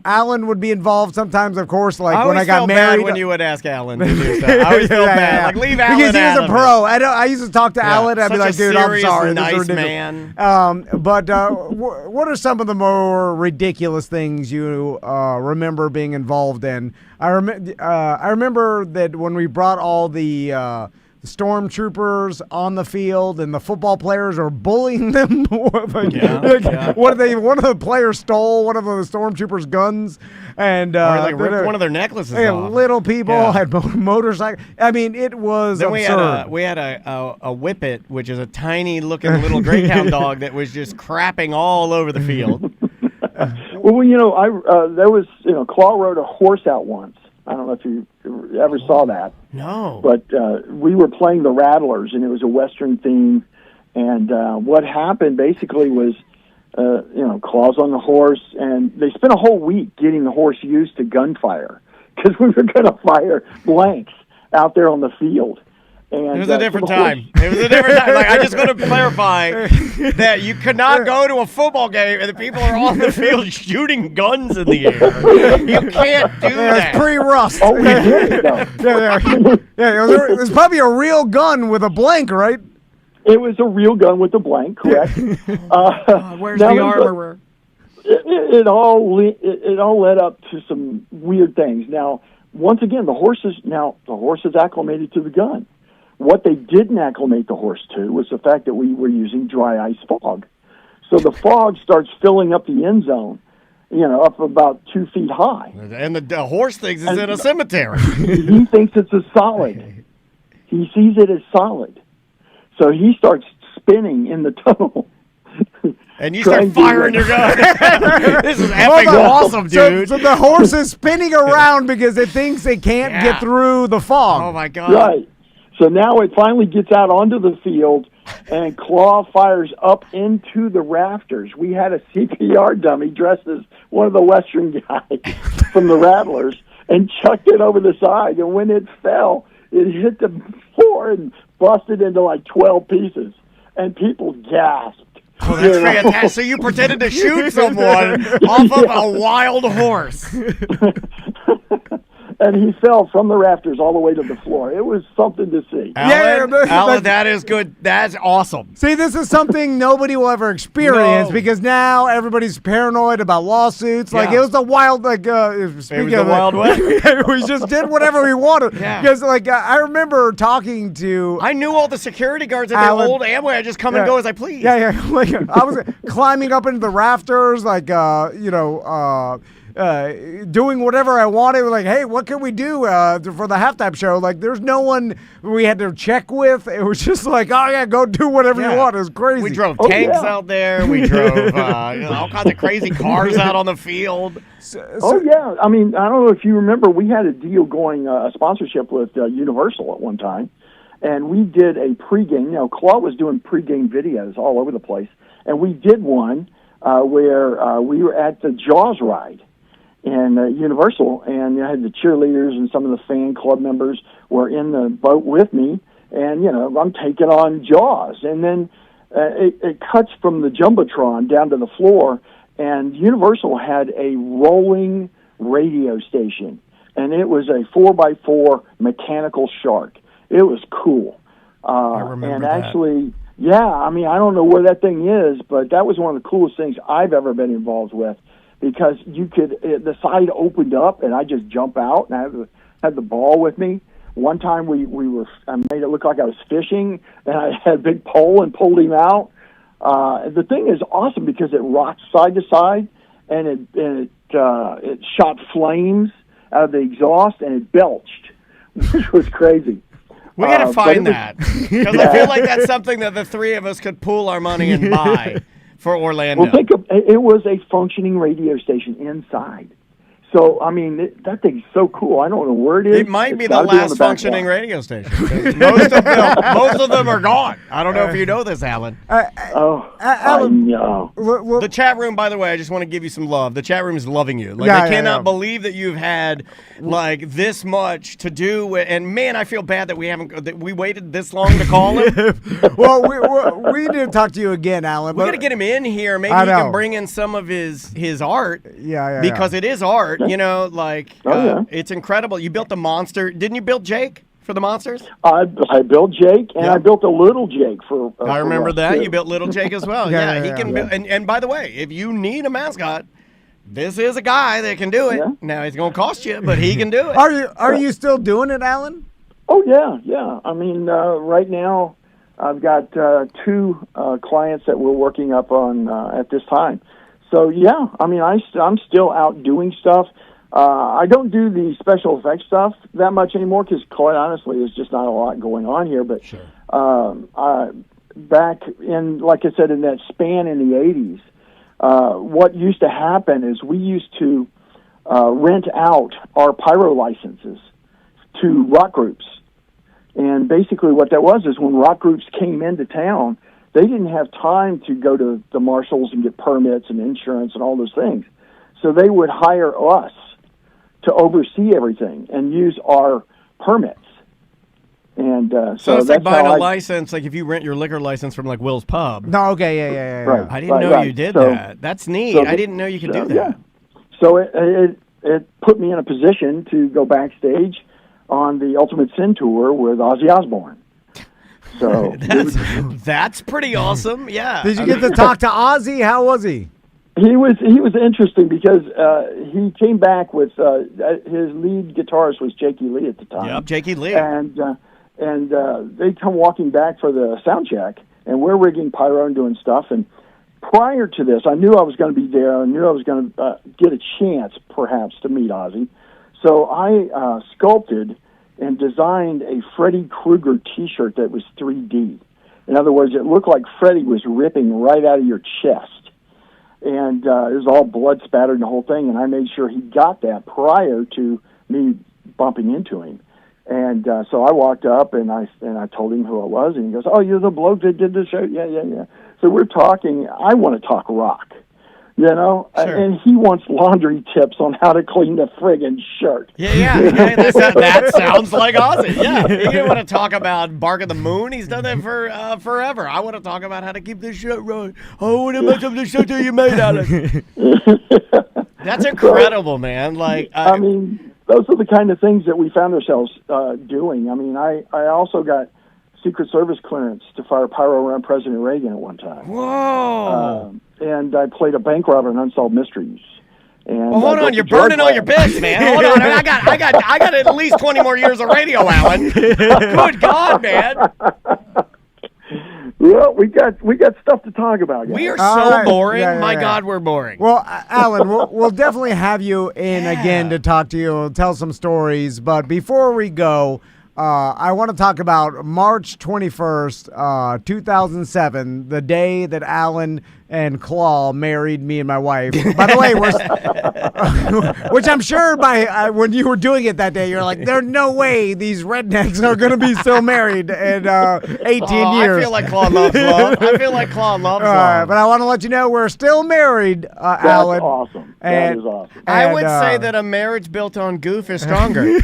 Alan would be involved sometimes, of course, like I when I always got felt married. bad when you would ask Alan to do stuff. I always felt bad. Like, leave Alan because he was out a of pro. I used to talk to Alan. I'd be Such like, a dude, I'm serious, sorry. This is nice ridiculous. man. But what are some of the more ridiculous things you remember being involved in? I remember that when we brought all the stormtroopers on the field, and the football players are bullying them. Yeah. One of the players stole one of the stormtroopers' guns, and Or like ripped one of their necklaces off. Little people Yeah. had motorcycles. I mean, it was Then absurd. we had a whippet, which is a tiny looking little Greyhound dog that was just crapping all over the field. Well, there was, KLAW rode a horse out once. I don't know if you ever saw that. No. But we were playing the Rattlers, and it was a Western theme. And what happened basically was, KLAW's on the horse, and they spent a whole week getting the horse used to gunfire because we were going to fire blanks out there on the field. And, It was a different time. It was a different time. Like, I just want to clarify that you could not go to a football game and the people are on the field shooting guns in the air. You can't do that. It's pre-rust. Oh, we did it, though. It was probably a real gun with a blank, right? It was a real gun with a blank, correct? Where's now the there's a- armorer? It all led up to some weird things. Now, once again, the horse is acclimated to the gun. What they didn't acclimate the horse to was the fact that we were using dry ice fog. So the fog starts filling up the end zone, up about 2 feet high. And the horse thinks it's in a cemetery. He thinks it's a solid. He sees it as solid. So he starts spinning in the tunnel. And you start Trying to- firing your gun. This is epic Hold on. awesome, dude. So the horse is spinning around because it thinks it can't Yeah. get through the fog. Oh, my God. Right. So now it finally gets out onto the field, and KLAW fires up into the rafters. We had a CPR dummy dressed as one of the Western guys from the Rattlers and chucked it over the side. And when it fell, it hit the floor and busted into like 12 pieces. And people gasped. Oh, that's fantastic. So you pretended to shoot someone off of a wild horse. And he fell from the rafters all the way to the floor. It was something to see. Alan, that is good. That's awesome. See, this is something nobody will ever experience No. because now everybody's paranoid about lawsuits. Like, Yeah. it was the wild, speaking the of Wild West. we just did whatever we wanted. Yeah. Because, I remember talking to... I knew all the security guards at Alan- the old Amway. I just come and Yeah. go as I please. Yeah. Like, I was climbing up into the rafters, doing whatever I wanted. Like, hey, what can we do for the halftime show? Like, there's no one we had to check with. It was just like, oh, yeah, go do whatever you want. It was crazy. We drove Oh, tanks yeah. out there. We drove all kinds of crazy cars out on the field. Oh, yeah. I mean, I don't know if you remember, we had a deal going, a sponsorship with Universal at one time, and we did a pregame. KLAW was doing pregame videos all over the place, and we did one where we were at the Jaws ride in Universal, and I had the cheerleaders and some of the fan club members were in the boat with me, and, I'm taking on Jaws. And then it cuts from the Jumbotron down to the floor, and Universal had a rolling radio station, and it was a 4x4 mechanical shark. It was cool. I remember and that. actually, yeah, I mean, I don't know where that thing is, but that was one of the coolest things I've ever been involved with, because you could, the side opened up, and I just jump out, and I had the ball with me. One time I made it look like I was fishing, and I had a big pole and pulled him out. The thing is awesome because it rocks side to side, and it shot flames out of the exhaust, and it belched, which was crazy. We got to but find it was- that. Because I feel like that's something that the three of us could pool our money and buy for Orlando. Well, think of it was a functioning radio station inside. So, I mean, that thing's so cool. I don't know where it is. It might It's be the gotta on last back functioning wall. radio station. Most of them are gone. I don't know if you know this, Alan. Oh, I Alan, know. The chat room, by the way, I just want to give you some love. The chat room is loving you. Like, Yeah, I yeah, cannot yeah. believe that you've had like this much to do with, and man, I feel bad that we waited this long to call him. well, we need to talk to you again, Alan. We got to get him in here. Maybe I he know. can bring in some of his art. Yeah, Because it is art, yeah. it's incredible. You built the monster. Didn't you build Jake for the monsters? I built Jake, and I built a little Jake for. I remember Russ, that. too. You built little Jake as well. Yeah, He yeah, can yeah. build. And by the way, if you need a mascot, this is a guy that can do it. Yeah. Now it's going to cost you, but he can do it. Are you still doing it, Alan? Oh yeah. I mean, right now I've got 2 clients that we're working up on at this time. So yeah, I mean, I'm still out doing stuff. I don't do the special effects stuff that much anymore because, quite honestly, there's just not a lot going on here. But Sure. Back in, like I said, in that span in the 80s, what used to happen is we used to rent out our pyro licenses to rock groups. And basically what that was is when rock groups came into town, they didn't have time to go to the marshals and get permits and insurance and all those things. So they would hire us to oversee everything and use our permits. And So it's that's like buying how a license, like if you rent your liquor license from like Will's Pub. No, okay, yeah. Right. I didn't know you did So- that. That's neat. so I didn't know you could do that. Yeah. So it put me in a position to go backstage on the Ultimate Sin tour with Ozzy Osbourne. So That's pretty awesome. Yeah. Did you get to talk to Ozzy? How was he? he was interesting because he came back with his lead guitarist was Jakey Lee at the time. Yep, Jakey Lee. And they come walking back for the sound check, and we're rigging pyro and doing stuff. And prior to this, I knew I was going to be there. I knew I was going to get a chance, perhaps, to meet Ozzy. So I sculpted and designed a Freddy Krueger T-shirt that was 3D. In other words, it looked like Freddy was ripping right out of your chest. And it was all blood spattered and the whole thing, and I made sure he got that prior to me bumping into him. And so I walked up, and I told him who I was, and he goes, "Oh, you're the bloke that did the show?" Yeah. So we're talking. I want to talk rock, you know? Sure. And he wants laundry tips on how to clean the friggin' shirt. Yeah. That sounds like Ozzy. Yeah. You didn't want to talk about Bark of the Moon. He's done that for forever. I want to talk about how to keep this shirt right. I want to mess up the shirt that you made, Alex. That's incredible, man. Like, I mean, those are the kind of things that we found ourselves doing. I mean, I also got Secret Service clearance to fire pyro around President Reagan at one time. whoa. And I played a bank robber in Unsolved Mysteries. And Well, hold on, you're burning all your bits, man. Hold on, I got at least 20 more years of radio, Alan. Good God, man. Well, we got stuff to talk about, guys. We are All so right. boring. Yeah. My God, we're boring. Well, Alan, we'll definitely have you in again to talk to you and tell some stories. But before we go, I want to talk about March 21st, 2007, the day that Alan and KLAW married me and my wife. By the way, which I'm sure when you were doing it that day, you're like, there's no way these rednecks are going to be still married in 18 years. I feel like KLAW loves love. All right, but I want to let you know we're still married, That's Alan. awesome. And- That is awesome. I would say And, that a marriage built on goof is stronger.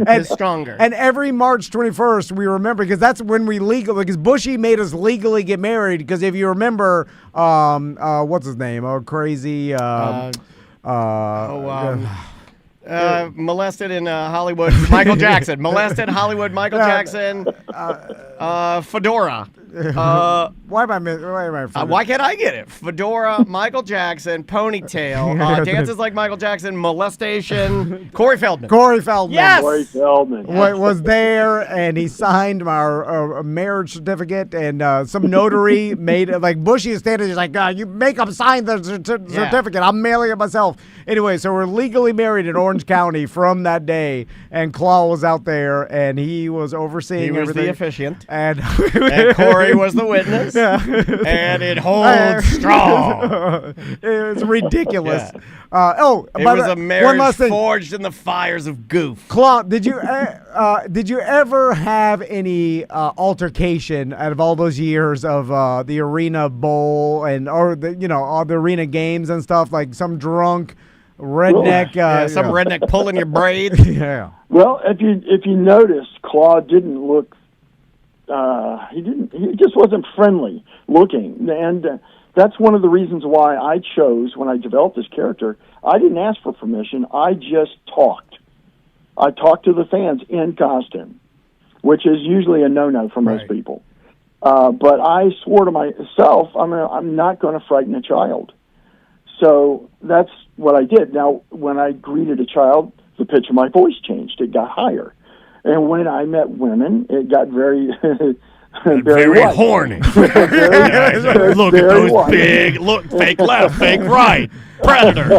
Is stronger. And every March 21st, we remember, because that's when because Bushy made us legally get married, because if you remember, what's his name? Oh, crazy. Molested in Hollywood, Michael Jackson. Molested Hollywood, Michael Jackson. Fedora. Why am I Why can't I get it? Fedora, Michael Jackson, ponytail, dances like Michael Jackson, molestation. Corey Feldman. Corey Feldman. Yes! Corey Feldman. Was there, and he signed our marriage certificate, and some notary made it. Like Bushy is standing, he's like, you make him sign the certificate. I'm mailing it myself. Anyway, so we're legally married in Orange County from that day, and KLAW was out there, and he was overseeing He was everything. the officiant. And Corey was the witness. And it holds strong. It's ridiculous. Yeah. It was a marriage one last thing. forged in the fires of goof. KLAW, did you ever have any altercation out of all those years of the Arena Bowl or all the arena games and stuff, like some drunk redneck? Some redneck pulling your braids. Yeah. Well, if you notice, KLAW didn't look. He just wasn't friendly looking, and that's one of the reasons why I chose, when I developed this character, I didn't ask for permission. I just talked. I talked to the fans in costume, which is usually a no-no for most people. But I swore to myself, I'm not going to frighten a child. So that's what I did. Now, when I greeted a child, the pitch of my voice changed. It got higher. And when I met women, it got very Very white. horny. Very Look at those white. big, look, fake left, fake right. Predator.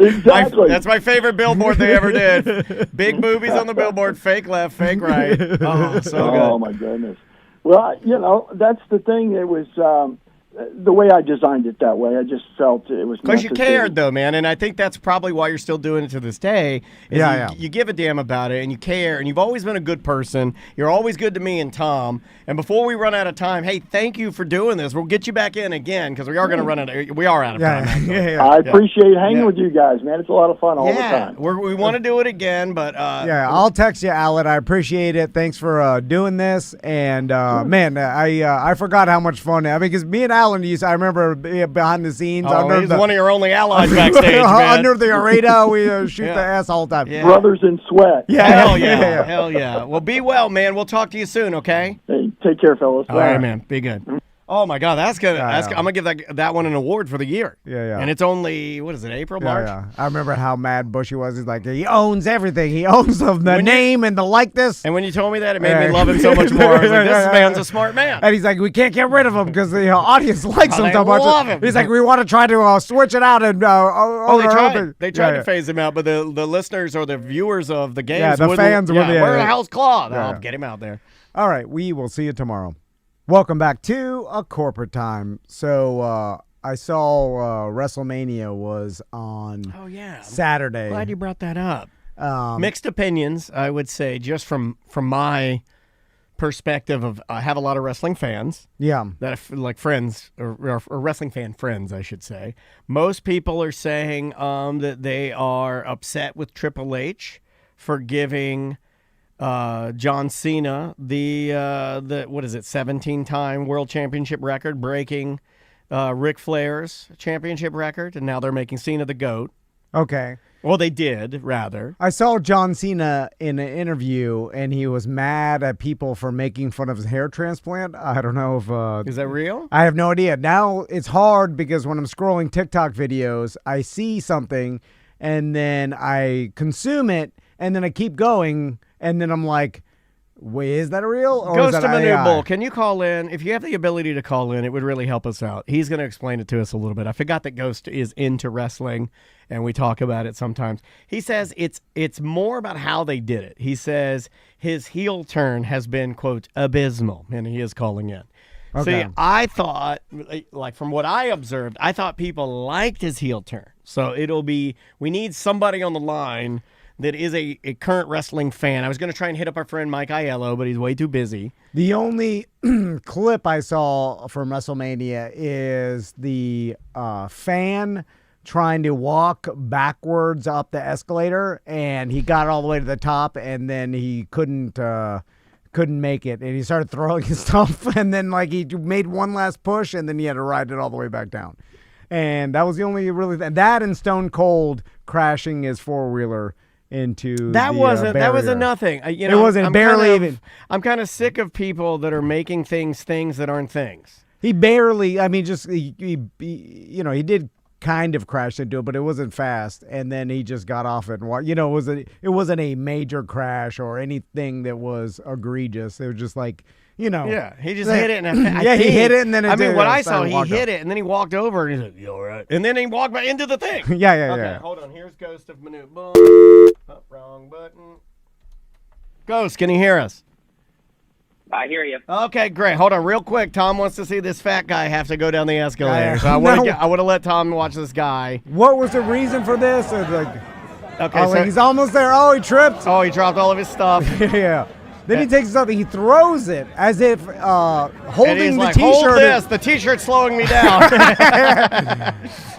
Exactly. That's my favorite billboard they ever did. Big boobies on the billboard, fake left, fake right. Oh, so good. Oh my goodness. Well, that's the thing. It was the way I designed it that way. I just felt it was Because you necessary. cared, though, man, and I think that's probably why you're still doing it to this day. Is you give a damn about it, and you care, and you've always been a good person. You're always good to me and Tom. And before we run out of time, hey, thank you for doing this. We'll get you back in again because we are going to run out. We are out of time. actually. I appreciate hanging with you guys, man. It's a lot of fun all the time. We want to do it again, but I'll text you, Alan. I appreciate it. Thanks for doing this. And man, I forgot how much fun. Because me and Alan I remember behind the scenes. He's one of your only allies backstage, man. Under the arena, we shoot the ass all the time. Yeah. Brothers in sweat. Hell yeah. Hell yeah. Well, be well, man. We'll talk to you soon, okay? Hey, take care, fellas. All right, man. Be good. Oh my God, that's good. I'm gonna give that one an award for the year. Yeah. And it's only April, March? Yeah. I remember how mad Bushy was. He's like, he owns everything. He owns the name and the likeness. And when you told me that, it made me love him so much more. I was like, this man's a smart man. And he's like, we can't get rid of him because the audience likes him so much. Love him. He's like, we want to try to switch it out and they tried to phase him out, but the listeners or the viewers of the games, the fans would. Where the hell's Claw? Oh, get him out there. All right, we will see you tomorrow. Welcome back to A Corporate Time. So I saw WrestleMania was on Saturday. Glad you brought that up. Mixed opinions, I would say, just from my perspective of I have a lot of wrestling fans. Yeah. That like friends or wrestling fan friends, I should say. Most people are saying that they are upset with Triple H for giving John Cena the 17-time world championship record, breaking Ric Flair's championship record, and now they're making Cena the GOAT. Okay. Well, they did, rather. I saw John Cena in an interview, and he was mad at people for making fun of his hair transplant. I don't know if... Is that real? I have no idea. Now, it's hard because when I'm scrolling TikTok videos, I see something, and then I consume it, and then I keep going... And then I'm like, wait, is that real? Or Ghost is that of Manu AI? Bull, can you call in? If you have the ability to call in, it would really help us out. He's going to explain it to us a little bit. I forgot that Ghost is into wrestling, and we talk about it sometimes. He says it's more about how they did it. He says his heel turn has been, quote, abysmal, and he is calling in. Okay. See, I thought, like from what I observed, I thought people liked his heel turn. So we need somebody on the line that is a current wrestling fan. I was going to try and hit up our friend Mike Aiello, but he's way too busy. The only clip I saw from WrestleMania is the fan trying to walk backwards up the escalator, and he got all the way to the top, and then he couldn't make it, and he started throwing his stuff, and then he made one last push, and then he had to ride it all the way back down. And that was the only that and Stone Cold crashing his four-wheeler into that the that was a barrier. It wasn't barely even. I'm kind of sick of people that are making things that aren't things. He barely. I mean, just he did kind of crash into it, but it wasn't fast. And then he just got off it and walked. It wasn't a major crash or anything that was egregious. It was just Yeah, he just hit it. And he hit it, and then what I saw, he hit it, and then he walked over, and he's like, "You all right?" And then he walked back into the thing. Yeah. Okay, hold on. Here's Ghost of Manu. Boom. Oh, wrong button. Ghost, can you hear us? I hear you. Okay, great. Hold on, real quick. Tom wants to see this fat guy have to go down the escalator. So I want to let Tom watch this guy. What was the reason for this? Or Okay, he's almost there. Oh, he tripped. Oh, he dropped all of his stuff. Yeah. Then he takes something, he throws it as if holding the T-shirt. Hold this. The T-shirt's slowing me down.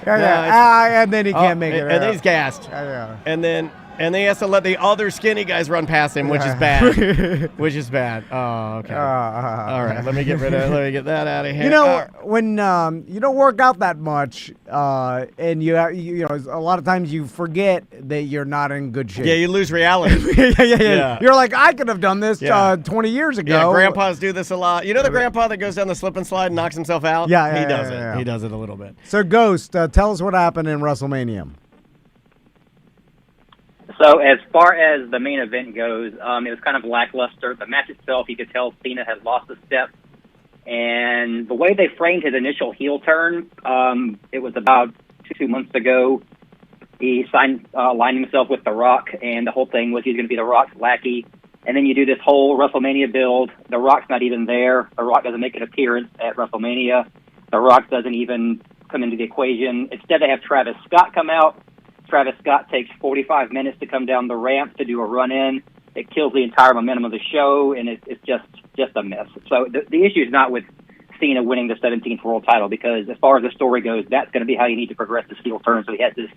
And then he can't make it. And then he's gassed. Yeah. And then he has to let the other skinny guys run past him, which is bad. Which is bad. Oh, okay. All right, let me get that out of here. When you don't work out that much, and you a lot of times you forget that you're not in good shape. Yeah, you lose reality. Yeah. You're like, I could have done this 20 years ago. Yeah, grandpas do this a lot. You know the grandpa that goes down the slip and slide and knocks himself out? Yeah, he does it. Yeah. He does it a little bit. So, Ghost, tell us what happened in WrestleMania. So as far as the main event goes, it was kind of lackluster. The match itself, you could tell Cena had lost a step. And the way they framed his initial heel turn, it was about 2 months ago. He aligned himself with The Rock, and the whole thing was he's going to be The Rock's lackey. And then you do this whole WrestleMania build. The Rock's not even there. The Rock doesn't make an appearance at WrestleMania. The Rock doesn't even come into the equation. Instead, they have Travis Scott come out. Travis Scott takes 45 minutes to come down the ramp to do a run-in. It kills the entire momentum of the show, and it's just a mess. So the issue is not with Cena winning the 17th world title, because as far as the story goes, that's going to be how you need to progress the heel turn. So he has this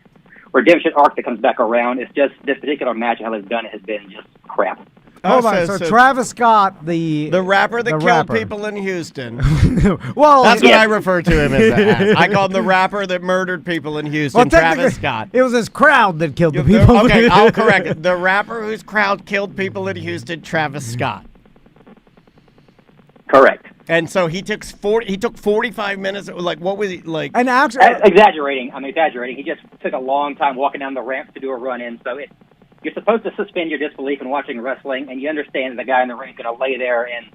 redemption arc that comes back around. It's just this particular match, how it's done, has been just crap. Hold on. So Travis Scott, the rapper that killed people in Houston. Well, that's what I refer to him as. I call him the rapper that murdered people in Houston, Travis Scott. It was his crowd that killed the people. Okay, I'll correct it. The rapper whose crowd killed people in Houston, Travis Scott. Correct. And so he took 45 minutes. Like, what was he like? And actually, exaggerating. I'm exaggerating. He just took a long time walking down the ramp to do a run-in. So you're supposed to suspend your disbelief in watching wrestling, and you understand that the guy in the ring is going to lay there and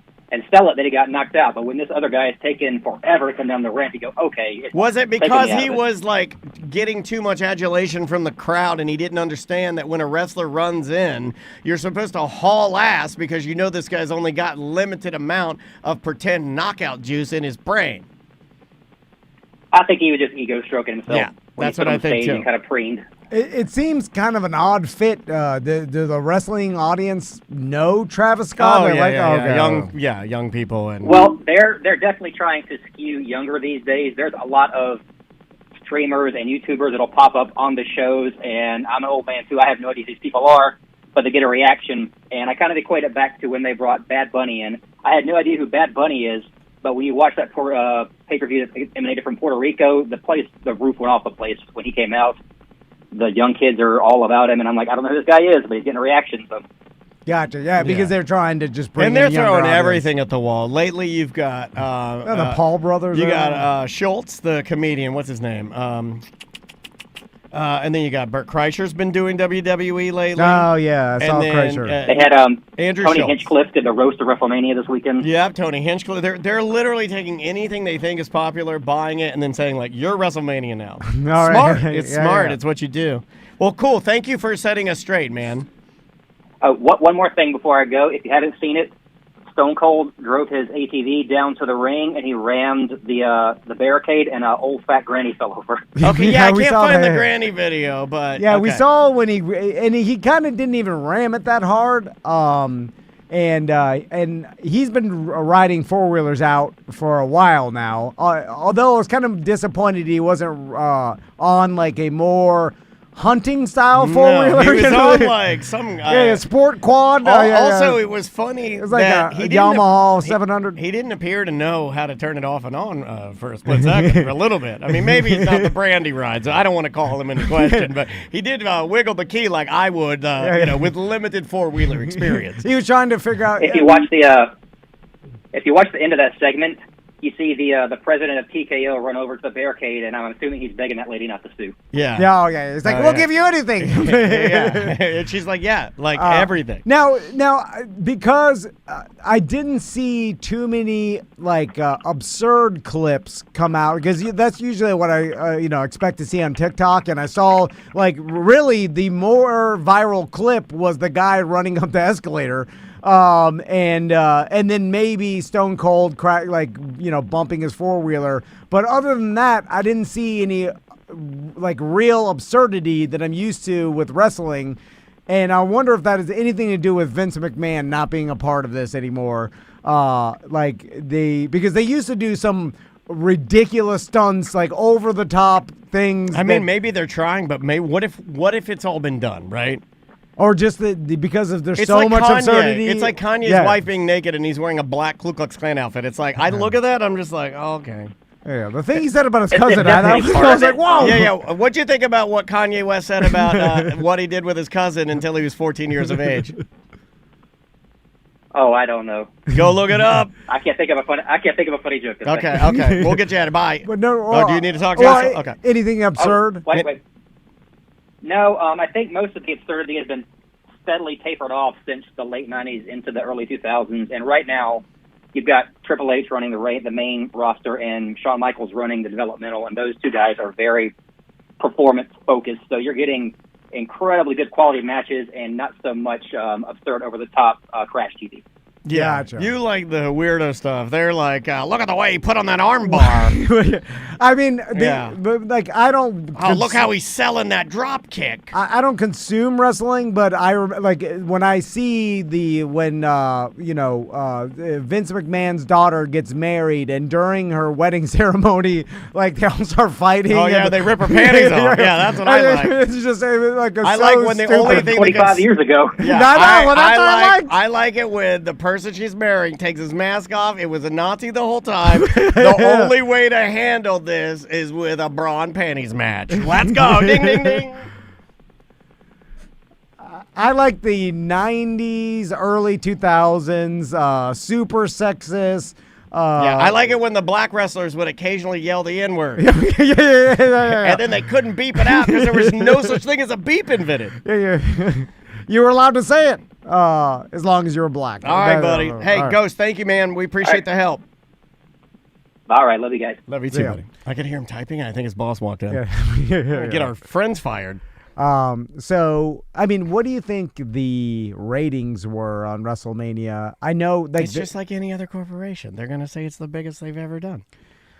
sell it that he got knocked out. But when this other guy is taking forever to come down the ramp, you go, okay. Was it because he was, like, getting too much adulation from the crowd, and he didn't understand that when a wrestler runs in, you're supposed to haul ass because you know this guy's only got limited amount of pretend knockout juice in his brain? I think he was just ego-stroking himself. Yeah, that's what I think, too. And kind of preened. It seems kind of an odd fit. Do the wrestling audience know Travis Scott? Oh, yeah, young people. And well, they're definitely trying to skew younger these days. There's a lot of streamers and YouTubers that'll pop up on the shows, and I'm an old man too. I have no idea who these people are, but they get a reaction, and I kind of equate it back to when they brought Bad Bunny in. I had no idea who Bad Bunny is, but when you watch that pay-per-view that emanated from Puerto Rico, the roof went off the place when he came out. The young kids are all about him, and I'm like, I don't know who this guy is, but he's getting a reaction. So. Gotcha, yeah, because they're trying to just bring and they're throwing audience. everything at the wall. Lately, you've got the Paul brothers. You got Schultz, the comedian. What's his name? And then you got Bert Kreischer's been doing WWE lately. Oh, yeah, I saw Kreischer. They had Andrew Tony Schultz. Hinchcliffe did the roast of WrestleMania this weekend. Yeah, Tony Hinchcliffe. They're literally taking anything they think is popular, buying it, and then saying, like, you're WrestleMania now. Smart. Right. It's Yeah, smart. yeah. It's what you do. Well, cool. Thank you for setting us straight, man. One more thing before I go. If you haven't seen it, Stone Cold drove his ATV down to the ring, and he rammed the barricade, and an old fat granny fell over. Okay, yeah, I we can't saw find that. the granny video, but Yeah, we okay. saw when he kind of didn't even ram it that hard. And he's been riding four-wheelers out for a while now. Although I was kind of disappointed he wasn't on like a more hunting style four-wheeler. No, he was you know? on like some a sport quad. Also, it was funny. It was like that a he Yamaha 700. He didn't appear to know how to turn it off and on for a split second, for a little bit. I mean, maybe it's not the brand he rides. I don't want to call him into question, but he did wiggle the key like I would, with limited four-wheeler experience. He was trying to figure out. If you watch the end of that segment, you see the president of TKO run over to the barricade, and I'm assuming he's begging that lady not to sue. Yeah. Yeah, oh, yeah. It's like, we'll give you anything. Yeah. And she's like, yeah, like everything. Now, because I didn't see too many like absurd clips come out, because that's usually what I expect to see on TikTok, and I saw like really the more viral clip was the guy running up the escalator. And then maybe Stone Cold bumping his four-wheeler. But other than that, I didn't see any like real absurdity that I'm used to with wrestling. And I wonder if that has anything to do with Vince McMahon not being a part of this anymore. Because they used to do some ridiculous stunts, like over the top things. I mean, maybe they're trying, but what if it's all been done, right? Or just because there's it's so like much Kanye. absurdity. It's like Kanye's wife being naked and he's wearing a black Ku Klux Klan outfit. It's like, I look at that, I'm just like, oh, okay. Yeah, the thing he said about his cousin, definitely I part was of like, it. whoa. Yeah. What'd you think about what Kanye West said about what he did with his cousin until he was 14 years of age? Oh, I don't know. Go look it up. I can't think of a funny joke. to say. Okay. We'll get you at it. Bye. But no, do you need to talk to us? Okay. Anything absurd? Wait. No, I think most of the absurdity has been steadily tapered off since the late 90s into the early 2000s. And right now, you've got Triple H running the main roster and Shawn Michaels running the developmental, and those two guys are very performance-focused. So you're getting incredibly good quality matches and not so much absurd, over-the-top crash TV. Yeah, Gotcha. you like the weirdo stuff. They're like, look at the way he put on that arm bar. I mean, Yeah. but like I don't. Oh, look how he's selling that drop kick. I don't consume wrestling, but like when I see when Vince McMahon's daughter gets married, and during her wedding ceremony, like they all start fighting. Oh yeah, they rip her panties off. Yeah, that's what I like. It's just like I like when the only thing 25 years ago. Yeah, well, that's what I like. I like it when the person she's marrying takes his mask off. It was a Nazi the whole time. The only way to handle this is with a bra and panties match. Let's go. Ding, ding, ding. I like the 90s, early 2000s, super sexist. Yeah, I like it when the black wrestlers would occasionally yell the N-word. Yeah. And then they couldn't beep it out because there was no such thing as a beep invented. Yeah. You were allowed to say it as long as you were black. All right, buddy. Hey, All right. Ghost, thank you, man. We appreciate the help. All right, love you guys. Love you too, Yeah. buddy. I could hear him typing. I think his boss walked in. Yeah. Get our friends fired. So, I mean, what do you think the ratings were on WrestleMania? I know It's just like any other corporation. They're going to say it's the biggest they've ever done.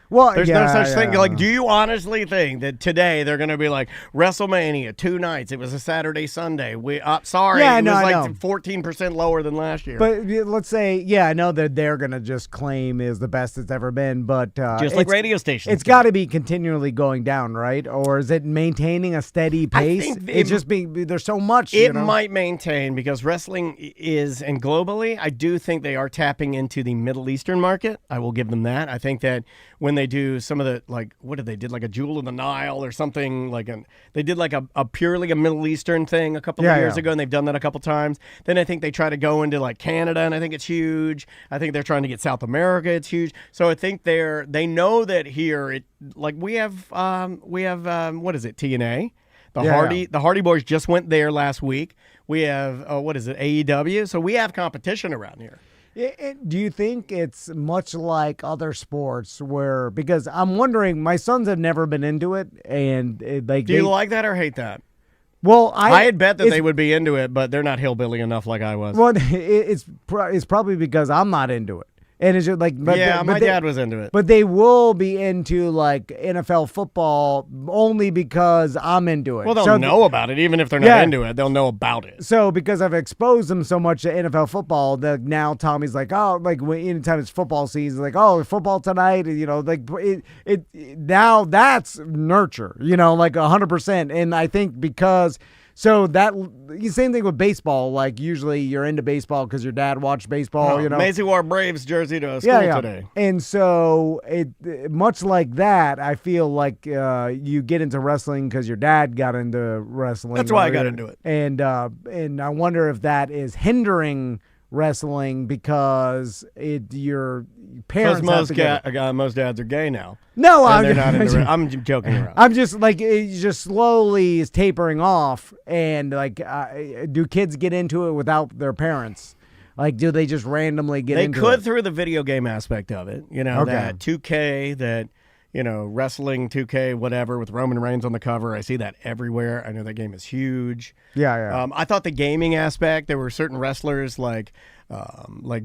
well, There's no such thing. yeah. Like, do you honestly think that today they're going to be like WrestleMania 2 nights? It was a Saturday, Sunday. Sorry, Yeah, it no, was I like know. 14% lower than last year. But let's say, I know that they're gonna just claim is the best it's ever been, but just like radio stations. it's got to be continually going down, right? Or is it maintaining a steady pace? think It's just being there's so much. It might maintain because wrestling is, and globally, I do think they are tapping into the Middle Eastern market. I will give them that. I think that when they do some of the, like, what did they did, like a Jewel of the Nile or something, they did like a purely a Middle Eastern thing a couple of years ago, and they've done that a couple times. Then I think they try to go into like Canada, and I think it's huge. I think they're trying to get South America. It's huge. So I think they know that here, we have what is it, TNA? The Hardy Boys just went there last week. We have, what is it, AEW? So we have competition around here. Do you think it's much like other sports because I'm wondering, my sons have never been into it, and Do you like that or hate that? Well, I had bet that they would be into it, but they're not hillbilly enough like I was. Well, it's probably because I'm not into it. And it's just like, my dad was into it. But they will be into like NFL football only because I'm into it. Well, they'll know about it, even if they're not into it. They'll know about it. So because I've exposed them so much to NFL football, that now Tommy's like, oh, like anytime it's football season, like, oh, football tonight, like it now that's nurture, like 100%. And I think because. So same thing with baseball. Like usually you're into baseball because your dad watched baseball. Maisie wore a Braves jersey to school today. And so much like that, I feel like you get into wrestling because your dad got into wrestling. That's why I got into it. And I wonder if that is hindering wrestling because your parents. Most dads are gay now. No, they're not into I'm joking around. I'm just like it just slowly is tapering off, and like, do kids get into it without their parents? Like, do they just randomly get into it? They could through the video game aspect of it. That 2K, that wrestling 2K, whatever, with Roman Reigns on the cover. I see that everywhere. I know that game is huge. Yeah. I thought the gaming aspect, there were certain wrestlers like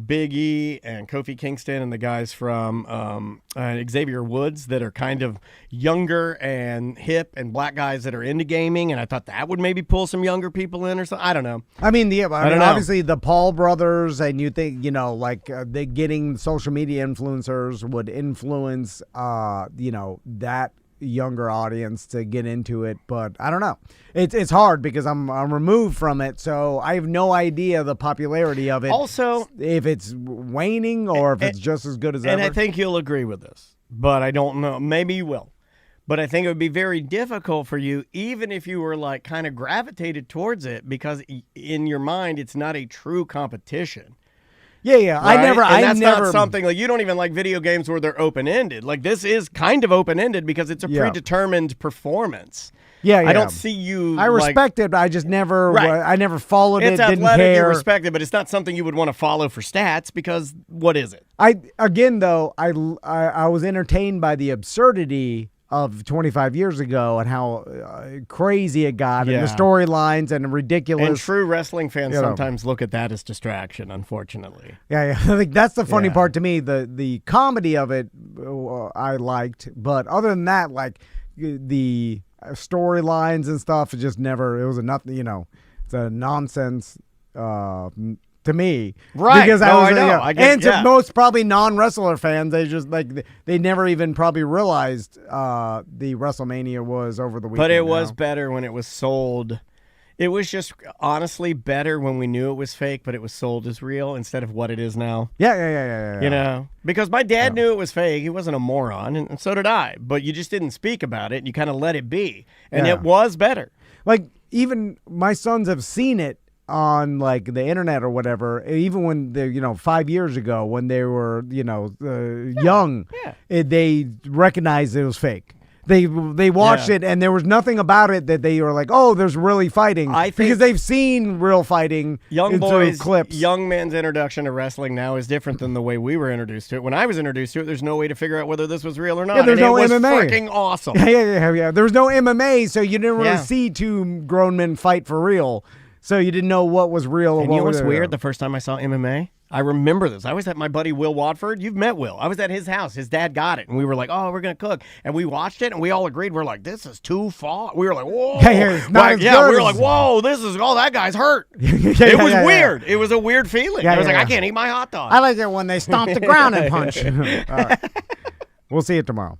Big E and Kofi Kingston and the guys from Xavier Woods that are kind of younger and hip and black guys that are into gaming, and I thought that would maybe pull some younger people in or something. I don't know. I mean, don't know. Obviously the Paul brothers, and you think, they getting social media influencers would influence, that younger audience to get into it, but I don't know. It's hard because I'm removed from it, so I have no idea the popularity of it. Also, if it's waning or if it's just as good as ever. And I think you'll agree with this, but I don't know. Maybe you will. But I think it would be very difficult for you, even if you were like kind of gravitated towards it, because in your mind, it's not a true competition. Yeah. Right? I that's never. not something like you don't even like video games where they're open-ended. Like this is kind of open-ended because it's a predetermined performance. Yeah. I don't see you. I respect it, but I just never. Right. I never followed It's it. Didn't athletic, you care. respect it, but it's not something you would want to follow for stats because what is it? I was entertained by the absurdity of 25 years ago and how crazy it got and the storylines and ridiculous. And true wrestling fans sometimes look at that as distraction, unfortunately. Yeah. I think that's the funny part to me. The comedy of it I liked, but other than that, like the storylines and stuff, it just never. It was a nothing. It's a nonsense. To me, right? Because I know. I get, and to most probably non-wrestler fans, they just they never even probably realized the WrestleMania was over the weekend. But it was better when it was sold. It was just honestly better when we knew it was fake, but it was sold as real instead of what it is now. Yeah. Because my dad knew it was fake. He wasn't a moron, and so did I. But you just didn't speak about it, and you kind of let it be, and it was better. Like even my sons have seen it on like the internet or whatever, even when they 5 years ago when they were young, they recognized it was fake. They watched it and there was nothing about it that they were like, oh, there's really fighting. I think because they've seen real fighting. Young boys, clips. Young men's introduction to wrestling now is different than the way we were introduced to it. When I was introduced to it, there's no way to figure out whether this was real or not. Yeah, there's no it was MMA. Freaking awesome. Yeah. There was no MMA, so you didn't really see two grown men fight for real. So you didn't know what was real or and what you know was what's weird? The first time I saw MMA, I remember this. I was at my buddy Will Watford. You've met Will. I was at his house. His dad got it. And we were like, oh, we're going to cook. And we watched it, and we all agreed. We're like, this is too far. We were like, whoa. It's not as good we were like, whoa, that guy's hurt. It was weird. It was a weird feeling. I was like, I can't eat my hot dog. I like it when they stomp the ground and punch. All right. We'll see you tomorrow.